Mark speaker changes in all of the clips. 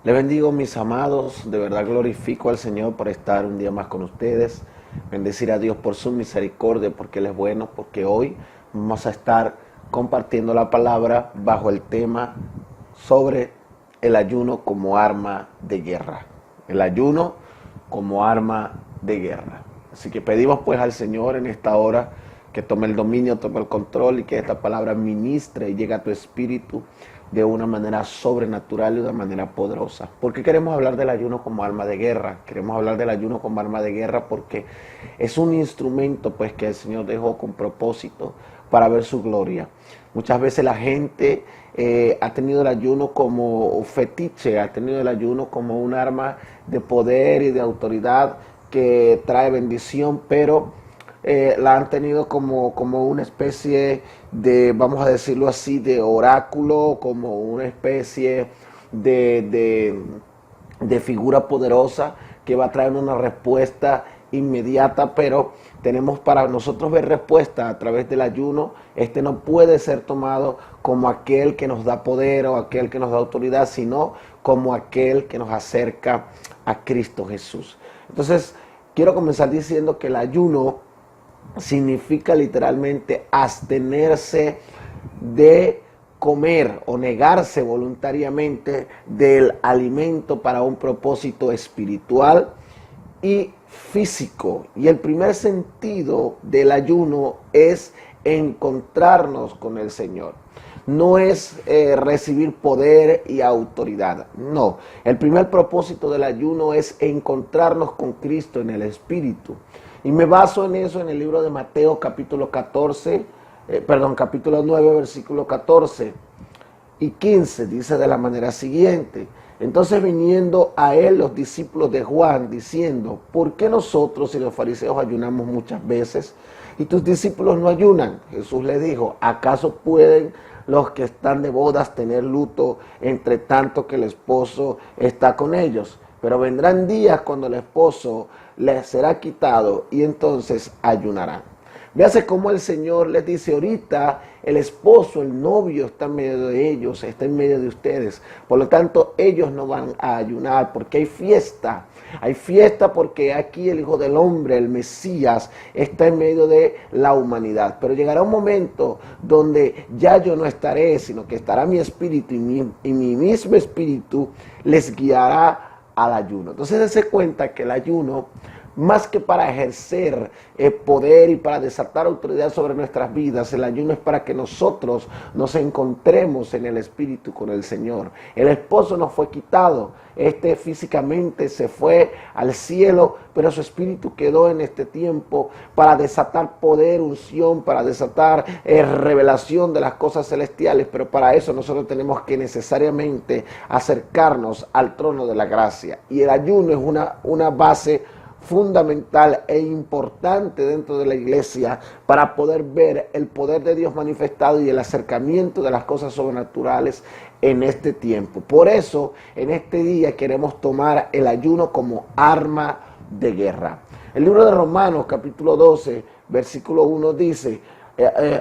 Speaker 1: Le bendigo, mis amados, de verdad glorifico al Señor por estar un día más con ustedes, bendecir a Dios por su misericordia, porque Él es bueno, porque hoy vamos a estar compartiendo la palabra bajo el tema sobre el ayuno como arma de guerra. El ayuno como arma de guerra. Así que pedimos pues al Señor en esta hora que tome el dominio, tome el control y que esta palabra ministre y llegue a tu espíritu de una manera sobrenatural y de una manera poderosa. ¿Por qué queremos hablar del ayuno como arma de guerra? Queremos hablar del ayuno como arma de guerra porque es un instrumento pues que el Señor dejó con propósito para ver su gloria. Muchas veces la gente ha tenido el ayuno como fetiche, ha tenido el ayuno como un arma de poder y de autoridad que trae bendición, pero la han tenido como una especie de, vamos a decirlo así, de oráculo, como una especie de figura poderosa que va a traer una respuesta inmediata, pero tenemos para nosotros ver respuesta a través del ayuno. Este no puede ser tomado como aquel que nos da poder o aquel que nos da autoridad, sino como aquel que nos acerca a Cristo Jesús. Entonces, quiero comenzar diciendo que el ayuno significa literalmente abstenerse de comer o negarse voluntariamente del alimento para un propósito espiritual y físico. Y el primer sentido del ayuno es encontrarnos con el Señor. No es recibir poder y autoridad, no. El primer propósito del ayuno es encontrarnos con Cristo en el Espíritu. Y me baso en eso en el libro de Mateo capítulo 9, versículo 14 y 15, dice de la manera siguiente: entonces viniendo a él los discípulos de Juan, diciendo, ¿por qué nosotros y los fariseos ayunamos muchas veces y tus discípulos no ayunan? Jesús le dijo, ¿acaso pueden los que están de bodas tener luto entre tanto que el esposo está con ellos? Pero vendrán días cuando el esposo les será quitado y entonces ayunarán. Véase cómo el Señor les dice, ahorita el esposo, el novio está en medio de ellos, está en medio de ustedes. Por lo tanto, ellos no van a ayunar porque hay fiesta. Hay fiesta porque aquí el Hijo del Hombre, el Mesías, está en medio de la humanidad. Pero llegará un momento donde ya yo no estaré, sino que estará mi espíritu y mi mismo espíritu les guiará al ayuno. Entonces, dése cuenta que el ayuno, más que para ejercer poder y para desatar autoridad sobre nuestras vidas, el ayuno es para que nosotros nos encontremos en el Espíritu con el Señor. El esposo nos fue quitado, físicamente se fue al cielo, pero su espíritu quedó en este tiempo para desatar poder, unción, para desatar revelación de las cosas celestiales, pero para eso nosotros tenemos que necesariamente acercarnos al trono de la gracia. Y el ayuno es una base fundamental e importante dentro de la iglesia para poder ver el poder de Dios manifestado y el acercamiento de las cosas sobrenaturales en este tiempo. Por eso, en este día queremos tomar el ayuno como arma de guerra. El libro de Romanos, capítulo 12, versículo 1 dice,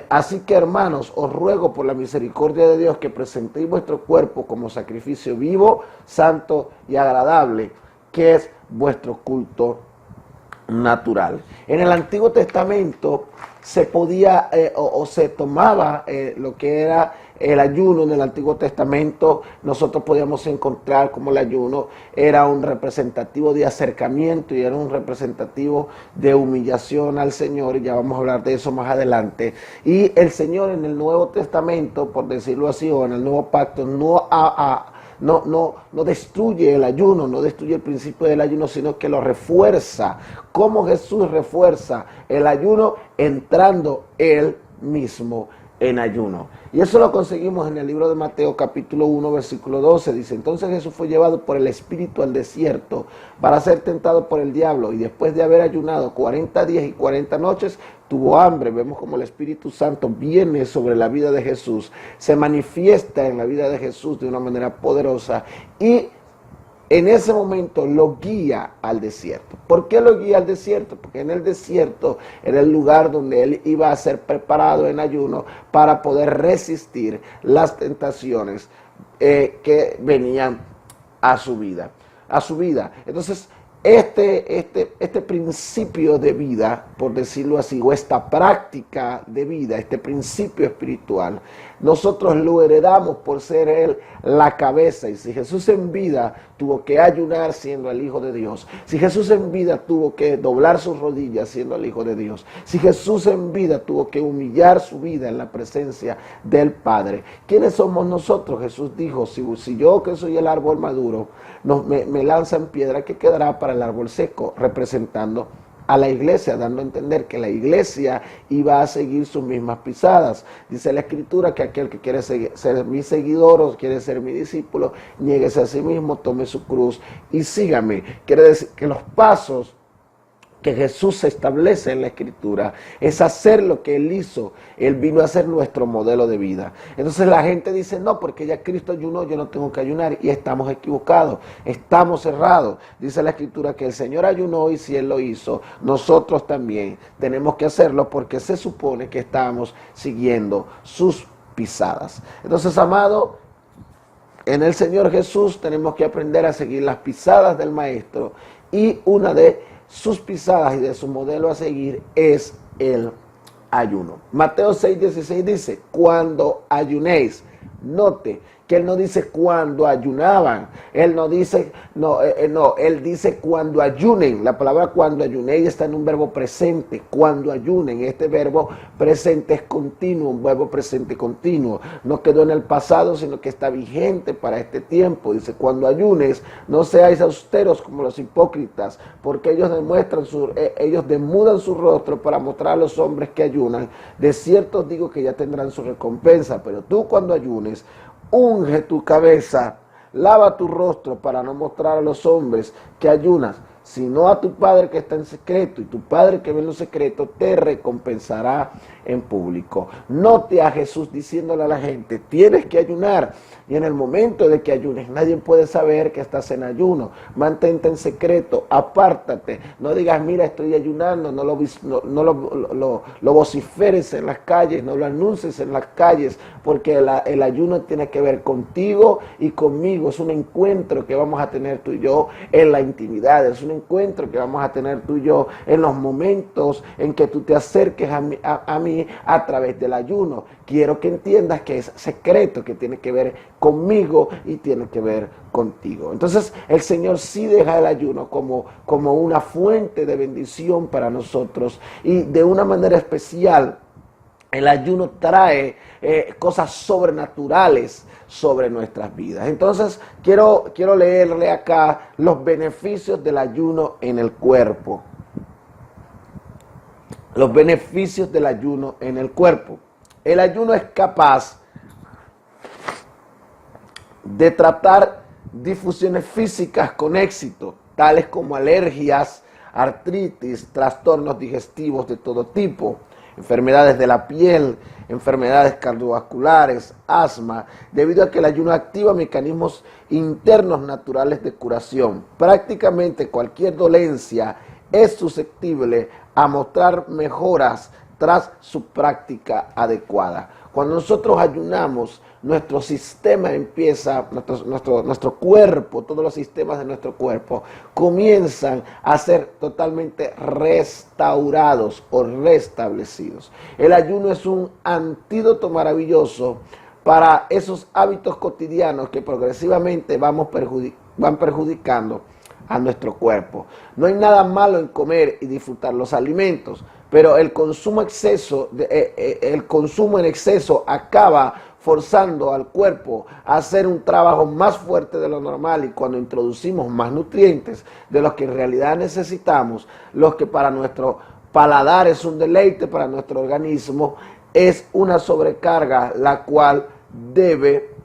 Speaker 1: así que hermanos, os ruego por la misericordia de Dios que presentéis vuestro cuerpo como sacrificio vivo, santo y agradable, que es vuestro culto natural. En el Antiguo Testamento se podía o se tomaba lo que era el ayuno. En el Antiguo Testamento nosotros podíamos encontrar como el ayuno era un representativo de acercamiento y era un representativo de humillación al Señor, y ya vamos a hablar de eso más adelante. Y el Señor en el Nuevo Testamento, por decirlo así, o en el Nuevo Pacto, no destruye el ayuno, no destruye el principio del ayuno, sino que lo refuerza. Como Jesús refuerza el ayuno entrando él mismo en ayuno. Y eso lo conseguimos en el libro de Mateo capítulo 1 versículo 12. Dice, entonces Jesús fue llevado por el Espíritu al desierto para ser tentado por el diablo, y después de haber ayunado 40 días y 40 noches, tuvo hambre. Vemos como el Espíritu Santo viene sobre la vida de Jesús, se manifiesta en la vida de Jesús de una manera poderosa y en ese momento lo guía al desierto. ¿Por qué lo guía al desierto? Porque en el desierto era el lugar donde él iba a ser preparado en ayuno para poder resistir las tentaciones que venían a su vida, a su vida. Entonces, este principio de vida, por decirlo así, o esta práctica de vida, este principio espiritual, nosotros lo heredamos por ser Él la cabeza. Y si Jesús en vida tuvo que ayunar siendo el Hijo de Dios, si Jesús en vida tuvo que doblar sus rodillas siendo el Hijo de Dios, si Jesús en vida tuvo que humillar su vida en la presencia del Padre, ¿quiénes somos nosotros? Jesús dijo, si yo que soy el árbol maduro, me lanzan piedra, ¿qué quedará para el árbol seco? Representando a la iglesia, dando a entender que la iglesia iba a seguir sus mismas pisadas. Dice la Escritura que aquel que quiere ser mi seguidor o quiere ser mi discípulo, niéguese a sí mismo, tome su cruz y sígame. Quiere decir que los pasos que Jesús establece en la Escritura es hacer lo que Él hizo. Él vino a ser nuestro modelo de vida. Entonces la gente dice, no, porque ya Cristo ayunó, yo no tengo que ayunar. Y estamos equivocados, estamos errados. Dice la Escritura que el Señor ayunó y si Él lo hizo, nosotros también tenemos que hacerlo porque se supone que estamos siguiendo sus pisadas. Entonces, amado, en el Señor Jesús tenemos que aprender a seguir las pisadas del Maestro, y una de sus pisadas y de su modelo a seguir es el ayuno. Mateo 6:16 dice, cuando ayunéis. Note que Él no dice cuando ayunaban, Él no dice, Él dice cuando ayunen. La palabra cuando ayunéis está en un verbo presente, cuando ayunen. Este verbo presente es continuo, un verbo presente continuo. No quedó en el pasado, sino que está vigente para este tiempo. Dice, cuando ayunes, no seáis austeros como los hipócritas, porque ellos demudan su rostro para mostrar a los hombres que ayunan. De cierto os digo que ya tendrán su recompensa, pero tú cuando ayunes, unge tu cabeza, lava tu rostro para no mostrar a los hombres que ayunas, sino a tu Padre que está en secreto, y tu Padre que ve en lo secreto te recompensará en público. Note a Jesús diciéndole a la gente, tienes que ayunar, y en el momento de que ayunes, nadie puede saber que estás en ayuno. Mantente en secreto, apártate, no digas, mira, estoy ayunando, no lo vociferes en las calles, no lo anuncies en las calles, porque el ayuno tiene que ver contigo y conmigo. Es un encuentro que vamos a tener tú y yo en la intimidad, es un encuentro que vamos a tener tú y yo en los momentos en que tú te acerques a mí a través del ayuno. Quiero que entiendas que es secreto, que tiene que ver conmigo y tiene que ver contigo. Entonces el Señor sí deja el ayuno como una fuente de bendición para nosotros, y de una manera especial el ayuno trae cosas sobrenaturales sobre nuestras vidas. Entonces quiero leerle acá los beneficios del ayuno en el cuerpo. Los beneficios del ayuno en el cuerpo. El ayuno es capaz de tratar difusiones físicas con éxito, tales como alergias, artritis, trastornos digestivos de todo tipo, enfermedades de la piel, enfermedades cardiovasculares, asma, debido a que el ayuno activa mecanismos internos naturales de curación. Prácticamente cualquier dolencia es susceptible a mostrar mejoras tras su práctica adecuada. Cuando nosotros ayunamos, nuestro sistema empieza, nuestro cuerpo, todos los sistemas de nuestro cuerpo comienzan a ser totalmente restaurados o restablecidos. El ayuno es un antídoto maravilloso para esos hábitos cotidianos que progresivamente van perjudicando a nuestro cuerpo. No hay nada malo en comer y disfrutar los alimentos, pero el consumo en exceso acaba forzando al cuerpo a hacer un trabajo más fuerte de lo normal, y cuando introducimos más nutrientes de los que en realidad necesitamos, los que para nuestro paladar es un deleite, para nuestro organismo es una sobrecarga, la cual debe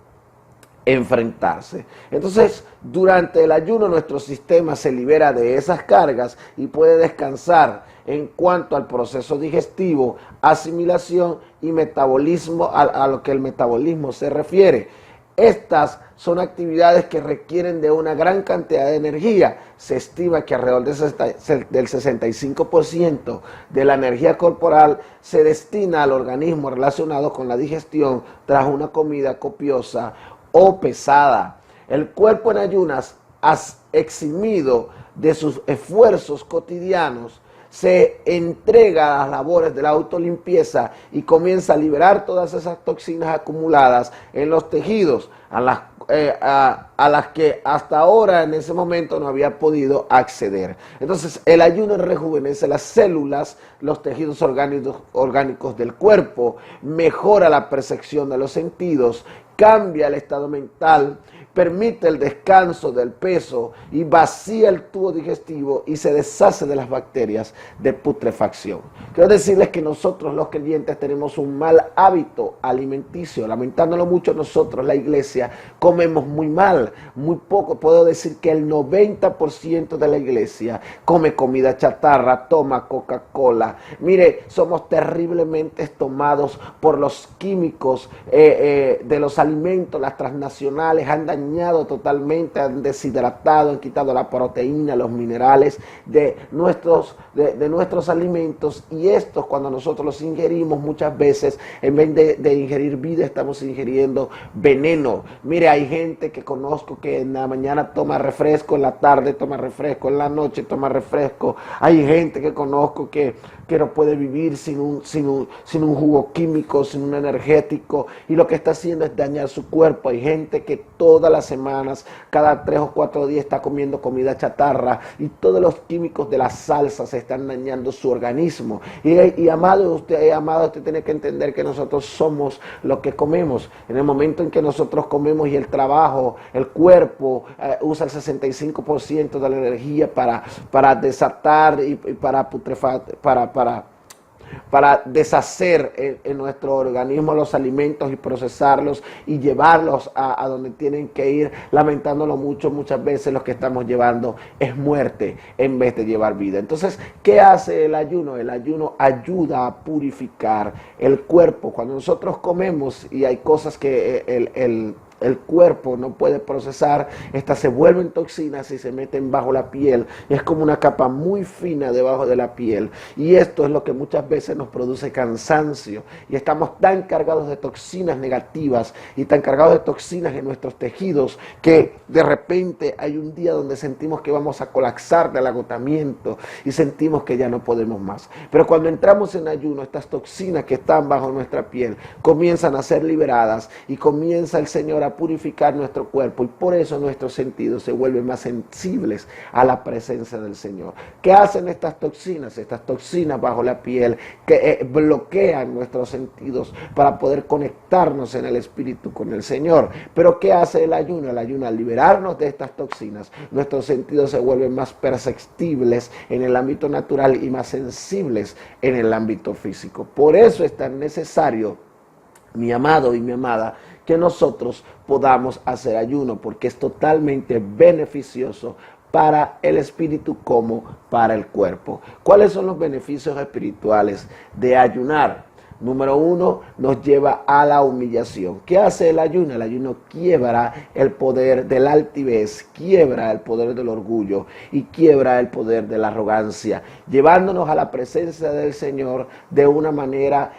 Speaker 1: enfrentarse. Entonces, durante el ayuno nuestro sistema se libera de esas cargas y puede descansar en cuanto al proceso digestivo, asimilación y metabolismo, a lo que el metabolismo se refiere. Estas son actividades que requieren de una gran cantidad de energía. Se estima que alrededor del 65% de la energía corporal se destina al organismo relacionado con la digestión tras una comida copiosa o pesada. El cuerpo en ayunas, eximido de sus esfuerzos cotidianos, se entrega a las labores de la autolimpieza y comienza a liberar todas esas toxinas acumuladas en los tejidos a las que hasta ahora en ese momento no había podido acceder. Entonces el ayuno rejuvenece las células, los tejidos orgánicos del cuerpo, mejora la percepción de los sentidos, cambia el estado mental, permite el descanso del peso y vacía el tubo digestivo y se deshace de las bacterias de putrefacción. Quiero decirles que nosotros los creyentes tenemos un mal hábito alimenticio. Lamentándolo mucho, nosotros, la iglesia, comemos muy mal, muy poco. Puedo decir que el 90% de la iglesia come comida chatarra, toma Coca-Cola. Mire, somos terriblemente tomados por los químicos de los alimentos. Las transnacionales han dañado totalmente, han deshidratado, han quitado la proteína, los minerales de nuestros alimentos, y estos, cuando nosotros los ingerimos, muchas veces en vez de ingerir vida, estamos ingiriendo veneno. Mire, hay gente que conozco que en la mañana toma refresco, en la tarde toma refresco, en la noche toma refresco. Hay gente que conozco que no puede vivir sin un jugo químico, sin un energético, y lo que está haciendo es dañar su cuerpo. Hay gente que todas las semanas, cada 3 o 4 días está comiendo comida chatarra, y todos los químicos de las salsas están dañando su organismo. Y amado, usted tiene que entender que nosotros somos lo que comemos. En el momento en que nosotros comemos y el trabajo, el cuerpo usa el 65% de la energía para desatar y para deshacer en nuestro organismo los alimentos y procesarlos y llevarlos a donde tienen que ir. Lamentándolo mucho, muchas veces lo que estamos llevando es muerte en vez de llevar vida. Entonces, ¿qué hace el ayuno? El ayuno ayuda a purificar el cuerpo. Cuando nosotros comemos y hay cosas que el cuerpo no puede procesar, estas se vuelven toxinas y se meten bajo la piel. Es como una capa muy fina debajo de la piel, y esto es lo que muchas veces nos produce cansancio, y estamos tan cargados de toxinas negativas y tan cargados de toxinas en nuestros tejidos que de repente hay un día donde sentimos que vamos a colapsar del agotamiento y sentimos que ya no podemos más. Pero cuando entramos en ayuno, estas toxinas que están bajo nuestra piel comienzan a ser liberadas y comienza el Señor a purificar nuestro cuerpo, y por eso nuestros sentidos se vuelven más sensibles a la presencia del Señor. ¿Qué hacen estas toxinas? Estas toxinas bajo la piel que bloquean nuestros sentidos para poder conectarnos en el Espíritu con el Señor. Pero ¿qué hace el ayuno? El ayuno, al liberarnos de estas toxinas, nuestros sentidos se vuelven más perceptibles en el ámbito natural y más sensibles en el ámbito físico. Por eso es tan necesario, mi amado y mi amada, que nosotros podamos hacer ayuno, porque es totalmente beneficioso para el espíritu como para el cuerpo. ¿Cuáles son los beneficios espirituales de ayunar? Número 1, nos lleva a la humillación. ¿Qué hace el ayuno? El ayuno quiebra el poder de la altivez, quiebra el poder del orgullo y quiebra el poder de la arrogancia, llevándonos a la presencia del Señor de una manera,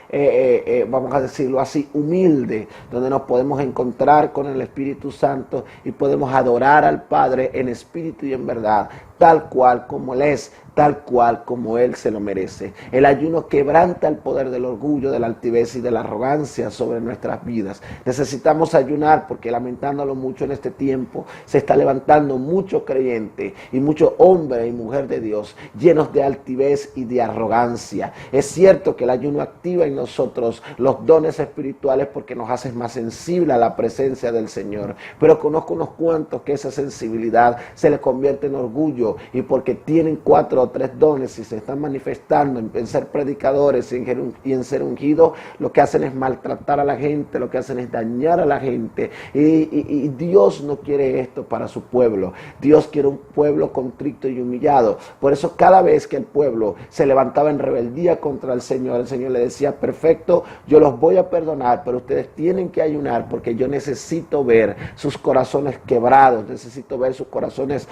Speaker 1: vamos a decirlo así, humilde, donde nos podemos encontrar con el Espíritu Santo y podemos adorar al Padre en espíritu y en verdad, tal cual como Él es, tal cual como Él se lo merece. El ayuno quebranta el poder del orgullo, de la altivez y de la arrogancia sobre nuestras vidas. Necesitamos ayunar porque, lamentándolo mucho en este tiempo, se está levantando mucho creyente y mucho hombre y mujer de Dios llenos de altivez y de arrogancia. Es cierto que el ayuno activa en nosotros los dones espirituales porque nos hace más sensibles a la presencia del Señor, pero conozco unos cuantos que esa sensibilidad se le convierte en orgullo, y porque tienen 4 o 3 dones y se están manifestando en ser predicadores y en ser ungidos, lo que hacen es maltratar a la gente, lo que hacen es dañar a la gente, y Dios no quiere esto para su pueblo. Dios quiere un pueblo contrito y humillado. Por eso cada vez que el pueblo se levantaba en rebeldía contra el Señor le decía: perfecto, yo los voy a perdonar, pero ustedes tienen que ayunar porque yo necesito ver sus corazones quebrados, necesito ver sus corazones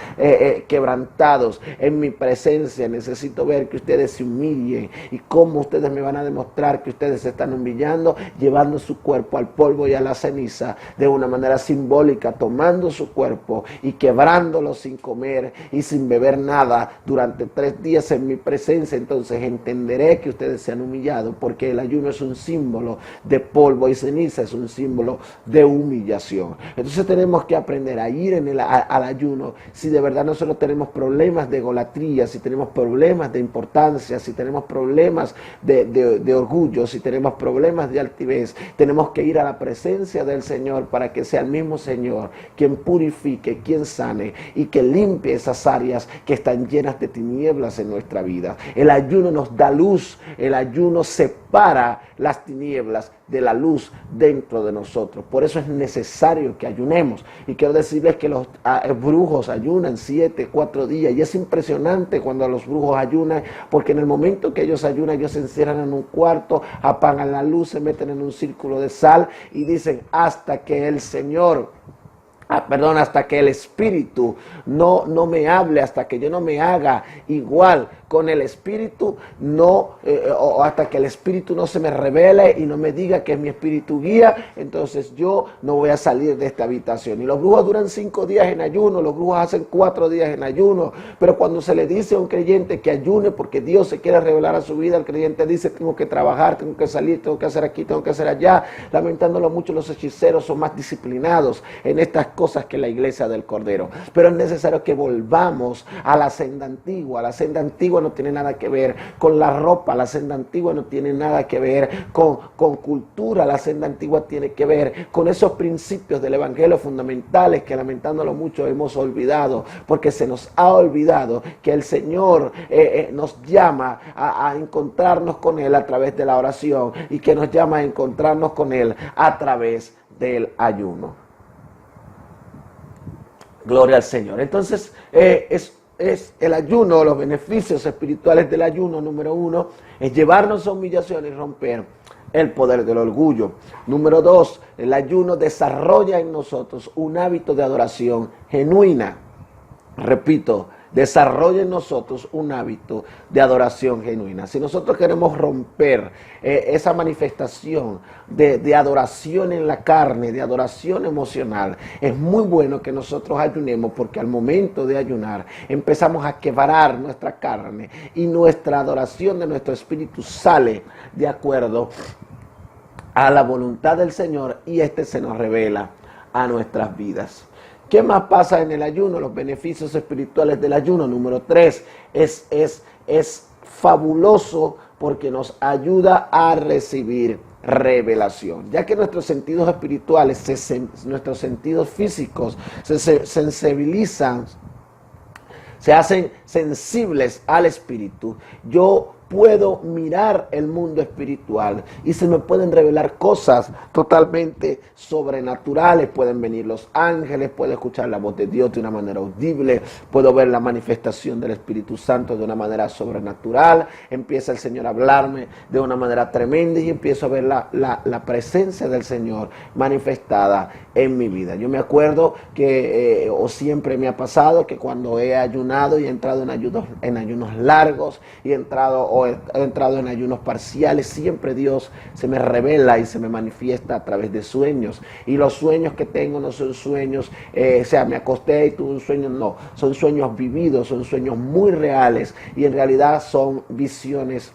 Speaker 1: quebrantados, quebrantados en mi presencia. Necesito ver que ustedes se humillen. ¿Y cómo ustedes me van a demostrar que ustedes se están humillando? Llevando su cuerpo al polvo y a la ceniza de una manera simbólica, tomando su cuerpo y quebrándolo sin comer y sin beber nada durante 3 días en mi presencia. Entonces entenderé que ustedes se han humillado, porque el ayuno es un símbolo de polvo y ceniza, es un símbolo de humillación. Entonces tenemos que aprender a ir al ayuno si de verdad nosotros tenemos problemas de egolatría, si tenemos problemas de importancia, si tenemos problemas de orgullo, si tenemos problemas de altivez. Tenemos que ir a la presencia del Señor para que sea el mismo Señor quien purifique, quien sane y que limpie esas áreas que están llenas de tinieblas en nuestra vida. El ayuno nos da luz, el ayuno separa las tinieblas de la luz dentro de nosotros. Por eso es necesario que ayunemos. Y quiero decirles que los brujos ayunan 7, 4 días. Y es impresionante cuando los brujos ayunan, porque en el momento que ellos ayunan, ellos se encierran en un cuarto, apagan la luz, se meten en un círculo de sal y dicen hasta que el Señor... hasta que el Espíritu no me hable, hasta que yo no me haga igual con el Espíritu, o hasta que el Espíritu no se me revele y no me diga que es mi Espíritu guía, entonces yo no voy a salir de esta habitación. Y los brujos duran 5 días en ayuno, los brujos hacen 4 días en ayuno, pero cuando se le dice a un creyente que ayune porque Dios se quiere revelar a su vida, el creyente dice: tengo que trabajar, tengo que salir, tengo que hacer aquí, tengo que hacer allá. Lamentándolo mucho, los hechiceros son más disciplinados en estas cosas que la iglesia del Cordero. Pero es necesario que volvamos a la senda antigua. La senda antigua no tiene nada que ver con la ropa, la senda antigua no tiene nada que ver con cultura, la senda antigua tiene que ver con esos principios del evangelio fundamentales que, lamentándolo mucho, hemos olvidado, porque se nos ha olvidado que el Señor nos llama a encontrarnos con Él a través de la oración, y que nos llama a encontrarnos con Él a través del ayuno. Gloria al Señor. Entonces, es el ayuno, los beneficios espirituales del ayuno. Número 1, es llevarnos a humillación y romper el poder del orgullo. Número 2, el ayuno desarrolla en nosotros un hábito de adoración genuina. Repito, desarrolla en nosotros un hábito de adoración genuina. Si nosotros queremos romper esa manifestación de adoración en la carne, de adoración emocional, es muy bueno que nosotros ayunemos, porque al momento de ayunar empezamos a quebrar nuestra carne y nuestra adoración de nuestro espíritu sale de acuerdo a la voluntad del Señor, y se nos revela a nuestras vidas. ¿Qué más pasa en el ayuno? Los beneficios espirituales del ayuno. Número 3, es fabuloso porque nos ayuda a recibir revelación, ya que nuestros sentidos espirituales, nuestros sentidos físicos se sensibilizan, se hacen sensibles al Espíritu. Yo puedo mirar el mundo espiritual y se me pueden revelar cosas totalmente sobrenaturales. Pueden venir los ángeles, puedo escuchar la voz de Dios de una manera audible, puedo ver la manifestación del Espíritu Santo de una manera sobrenatural. Empieza el Señor a hablarme de una manera tremenda y empiezo a ver la presencia del Señor manifestada en mi vida. Yo me acuerdo que, o siempre me ha pasado, que cuando he ayunado y he entrado en ayunos largos y he entrado en ayunos parciales, siempre Dios se me revela y se me manifiesta a través de sueños. Y los sueños que tengo no son sueños, me acosté y tuve un sueño, no, son sueños vividos, son sueños muy reales, y en realidad son visiones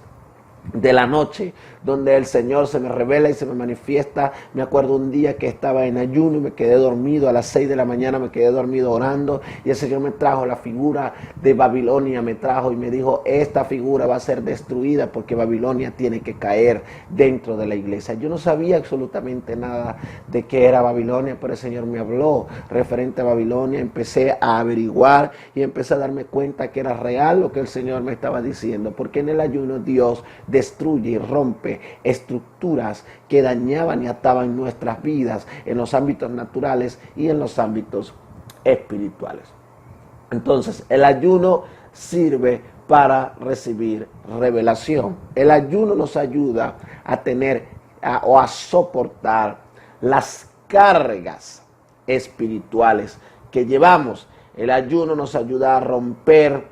Speaker 1: de la noche, donde el Señor se me revela y se me manifiesta. Me acuerdo un día que estaba en ayuno y me quedé dormido, a las 6 de la mañana me quedé dormido orando, y el Señor me trajo la figura de Babilonia, me trajo y me dijo: esta figura va a ser destruida porque Babilonia tiene que caer dentro de la iglesia. Yo no sabía absolutamente nada de qué era Babilonia, pero el Señor me habló referente a Babilonia. Empecé a averiguar y empecé a darme cuenta que era real lo que el Señor me estaba diciendo, porque en el ayuno Dios destruye y rompe estructuras que dañaban y ataban nuestras vidas en los ámbitos naturales y en los ámbitos espirituales. Entonces, el ayuno sirve para recibir revelación. El ayuno nos ayuda a tener o a soportar las cargas espirituales que llevamos. El ayuno nos ayuda a romper,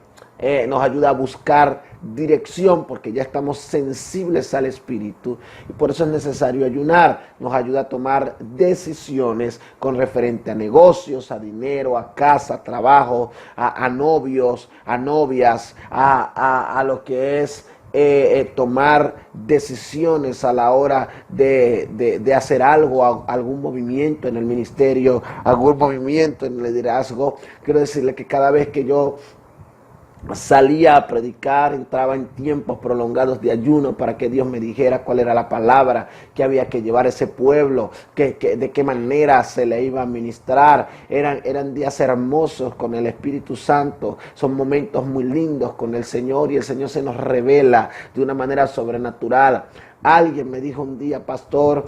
Speaker 1: nos ayuda a buscar dirección porque ya estamos sensibles al Espíritu y por eso es necesario ayunar. Nos ayuda a tomar decisiones con referente a negocios, a dinero, a casa, a trabajo, a novios, a novias, a lo que es tomar decisiones a la hora de hacer algo, algún movimiento en el ministerio, algún movimiento en el liderazgo. Quiero decirle que cada vez que yo salía a predicar, entraba en tiempos prolongados de ayuno para que Dios me dijera cuál era la palabra que había que llevar a ese pueblo, de qué manera se le iba a ministrar. Eran días hermosos con el Espíritu Santo, son momentos muy lindos con el Señor y el Señor se nos revela de una manera sobrenatural. Alguien me dijo un día, pastor,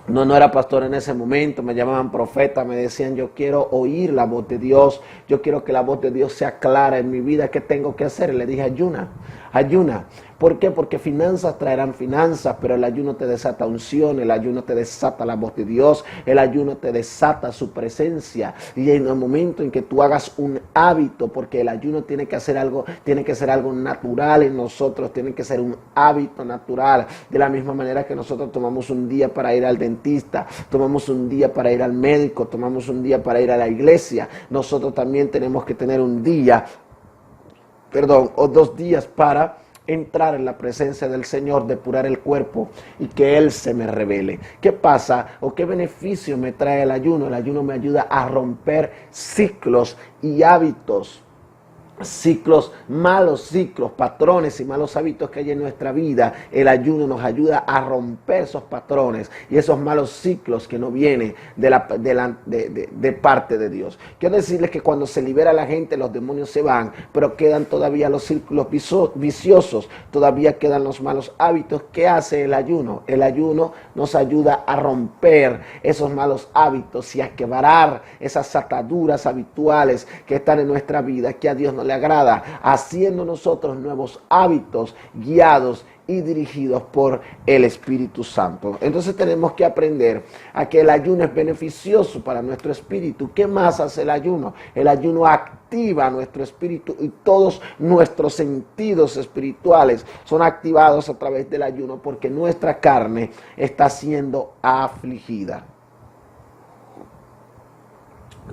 Speaker 1: no era pastor en ese momento, me llamaban profeta, me decían, yo quiero oír la voz de Dios, yo quiero que la voz de Dios sea clara en mi vida, ¿qué tengo que hacer? Y le dije, ayuna. ¿Por qué? Porque finanzas traerán finanzas, pero el ayuno te desata unción, el ayuno te desata la voz de Dios, el ayuno te desata su presencia. Y en el momento en que tú hagas un hábito, porque el ayuno tiene que ser algo natural en nosotros, tiene que ser un hábito natural. De la misma manera que nosotros tomamos un día para ir al dentista, tomamos un día para ir al médico, tomamos un día para ir a la iglesia, nosotros también tenemos que tener un día, o 2 días para entrar en la presencia del Señor, depurar el cuerpo y que Él se me revele. ¿Qué pasa o qué beneficio me trae el ayuno? El ayuno me ayuda a romper ciclos y hábitos. Malos ciclos, patrones y malos hábitos que hay en nuestra vida. El ayuno nos ayuda a romper esos patrones y esos malos ciclos que no vienen de parte de Dios. Quiero decirles que cuando se libera la gente, los demonios se van, pero quedan todavía los círculos viciosos, todavía quedan los malos hábitos. ¿Qué hace el ayuno? El ayuno nos ayuda a romper esos malos hábitos y a quebrar esas ataduras habituales que están en nuestra vida, que a Dios no le agrada, haciendo nosotros nuevos hábitos guiados y dirigidos por el Espíritu Santo. Entonces tenemos que aprender a que el ayuno es beneficioso para nuestro espíritu. ¿Qué más hace el ayuno? El ayuno activa nuestro espíritu y todos nuestros sentidos espirituales son activados a través del ayuno porque nuestra carne está siendo afligida.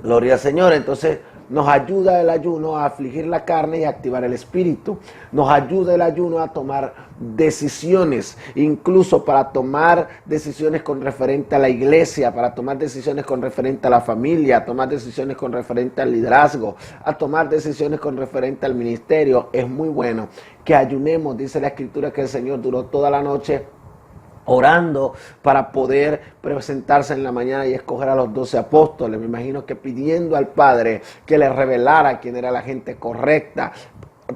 Speaker 1: Gloria al Señor. Entonces nos ayuda el ayuno a afligir la carne y a activar el espíritu. Nos ayuda el ayuno a tomar decisiones, incluso para tomar decisiones con referente a la iglesia, para tomar decisiones con referente a la familia, a tomar decisiones con referente al liderazgo, a tomar decisiones con referente al ministerio. Es muy bueno que ayunemos. Dice la Escritura que el Señor duró toda la noche orando para poder presentarse en la mañana y escoger a los 12 apóstoles. Me imagino que pidiendo al Padre que le revelara quién era la gente correcta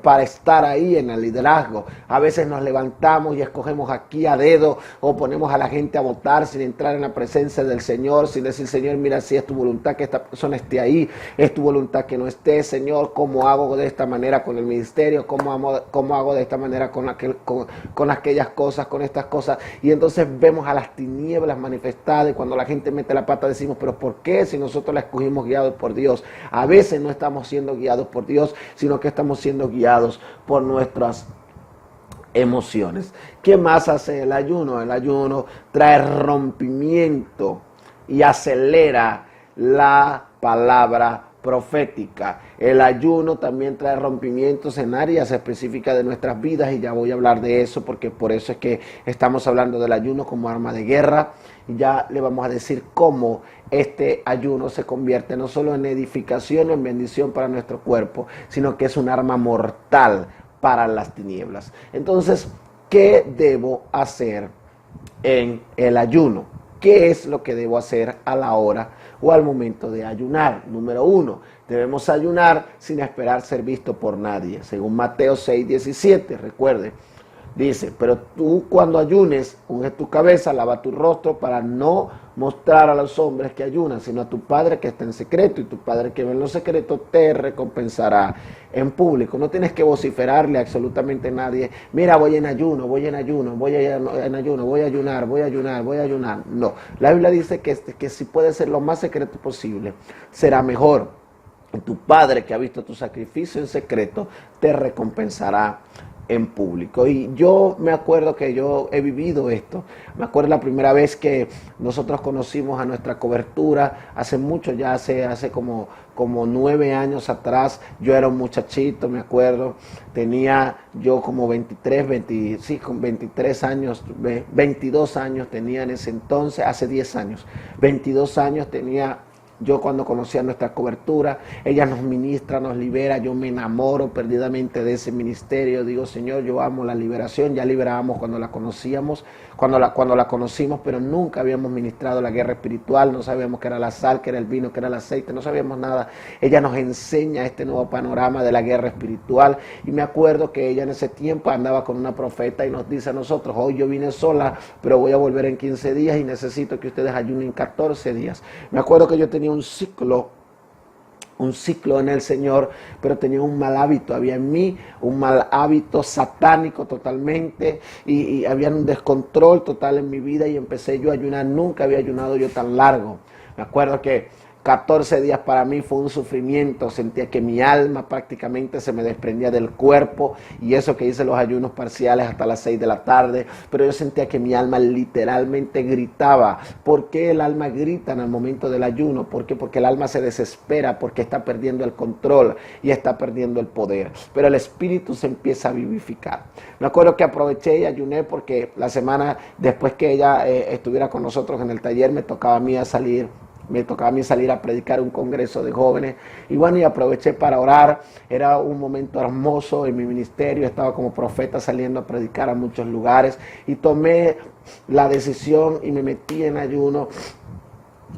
Speaker 1: para estar ahí en el liderazgo. A veces nos levantamos y escogemos aquí a dedo o ponemos a la gente a votar sin entrar en la presencia del Señor, sin decir, Señor, mira, si es tu voluntad que esta persona esté ahí, es tu voluntad que no esté, Señor, ¿cómo hago de esta manera con el ministerio? ¿Cómo hago de esta manera con aquellas cosas, con estas cosas? Y entonces vemos a las tinieblas manifestadas y cuando la gente mete la pata decimos, pero ¿por qué si nosotros la escogimos guiados por Dios? A veces no estamos siendo guiados por Dios, sino que estamos siendo guiados por nuestras emociones. ¿Qué más hace el ayuno? El ayuno trae rompimiento y acelera la palabra profética. El ayuno también trae rompimientos en áreas específicas de nuestras vidas y ya voy a hablar de eso porque por eso es que estamos hablando del ayuno como arma de guerra. Y ya le vamos a decir cómo este ayuno se convierte no solo en edificación o en bendición para nuestro cuerpo, sino que es un arma mortal para las tinieblas. Entonces, ¿qué debo hacer en el ayuno? ¿Qué es lo que debo hacer a la hora o al momento de ayunar? Número 1, debemos ayunar sin esperar ser visto por nadie. Según Mateo 6:17, recuerde. Dice, pero tú cuando ayunes, unge tu cabeza, lava tu rostro para no mostrar a los hombres que ayunan, sino a tu Padre que está en secreto, y tu Padre que ve en lo secreto te recompensará en público. No tienes que vociferarle a absolutamente nadie, mira, voy en ayuno, voy a ayunar. No, la Biblia dice que si puede ser lo más secreto posible, será mejor. Tu Padre que ha visto tu sacrificio en secreto, te recompensará en público. Y yo me acuerdo que yo he vivido esto. Me acuerdo la primera vez que nosotros conocimos a nuestra cobertura, hace mucho, ya hace como 9 años atrás. Yo era un muchachito, me acuerdo, tenía yo como 23 años, 22 años tenía en ese entonces, hace 10 años, 22 años tenía yo cuando conocí a nuestra cobertura. Ella nos ministra, nos libera, yo me enamoro perdidamente de ese ministerio. Digo, Señor, yo amo la liberación. Ya liberábamos cuando la conocíamos, cuando la conocimos, pero nunca habíamos ministrado la guerra espiritual. No sabíamos qué era la sal, qué era el vino, qué era el aceite, no sabíamos nada. Ella nos enseña este nuevo panorama de la guerra espiritual. Y me acuerdo que ella en ese tiempo andaba con una profeta y nos dice a nosotros: hoy yo vine sola, pero voy a volver en 15 días y necesito que ustedes ayunen 14 días. Me acuerdo que yo tenía un ciclo en el Señor, pero tenía un mal hábito, había en mí un mal hábito satánico totalmente, y había un descontrol total en mi vida, y empecé yo a ayunar. Nunca había ayunado yo tan largo. Me acuerdo que 14 días para mí fue un sufrimiento. Sentía que mi alma prácticamente se me desprendía del cuerpo, y eso que hice los ayunos parciales hasta las 6 de la tarde, pero yo sentía que mi alma literalmente gritaba. ¿Por qué el alma grita en el momento del ayuno? ¿Por qué? Porque el alma se desespera, porque está perdiendo el control y está perdiendo el poder, pero el espíritu se empieza a vivificar. Me acuerdo que aproveché y ayuné porque la semana después que ella estuviera con nosotros en el taller, me tocaba a mí salir a predicar un congreso de jóvenes, y bueno, y aproveché para orar. Era un momento hermoso en mi ministerio, estaba como profeta saliendo a predicar a muchos lugares, y tomé la decisión y me metí en ayuno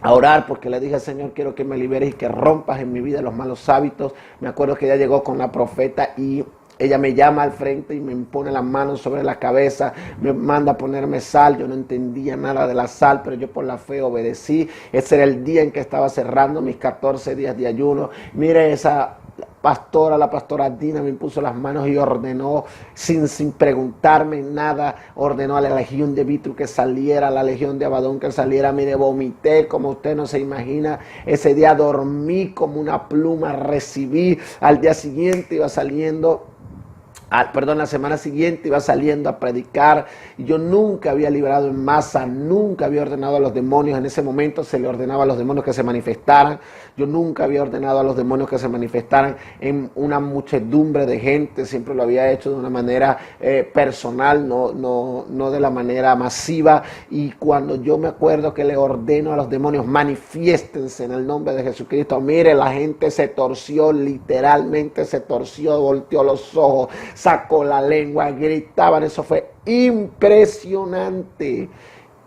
Speaker 1: a orar, porque le dije: Señor, quiero que me liberes y que rompas en mi vida los malos hábitos. Me acuerdo que ella llegó con la profeta y ella me llama al frente y me pone las manos sobre la cabeza, me manda a ponerme sal. Yo no entendía nada de la sal, pero yo por la fe obedecí. Ese era el día en que estaba cerrando mis 14 días de ayuno. Mire, esa pastora, la pastora Dina, me puso las manos y ordenó, sin preguntarme nada, ordenó a la legión de Vitru que saliera, a la legión de Abadón que saliera. Mire, vomité como usted no se imagina. Ese día dormí como una pluma, recibí. Al día siguiente iba saliendo, la semana siguiente iba saliendo a predicar, y yo nunca había liberado en masa, nunca había ordenado a los demonios. En ese momento se le ordenaba a los demonios que se manifestaran. Yo nunca había ordenado a los demonios que se manifestaran en una muchedumbre de gente. Siempre lo había hecho de una manera personal, no de la manera masiva. Y cuando yo me acuerdo que le ordeno a los demonios: manifiéstense en el nombre de Jesucristo, mire, la gente se torció, literalmente se torció, volteó los ojos, sacó la lengua, gritaban. Eso fue impresionante.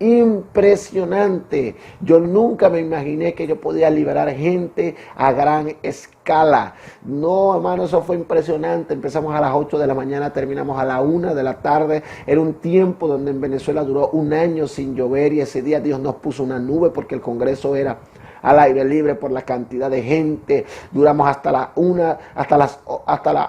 Speaker 1: Impresionante. Yo nunca me imaginé que yo podía liberar gente a gran escala. No, hermano, eso fue impresionante. Empezamos a las 8 de la mañana, terminamos a la 1 de la tarde. Era un tiempo donde en Venezuela duró un año sin llover, y ese día Dios nos puso una nube porque el congreso era al aire libre por la cantidad de gente. Duramos hasta las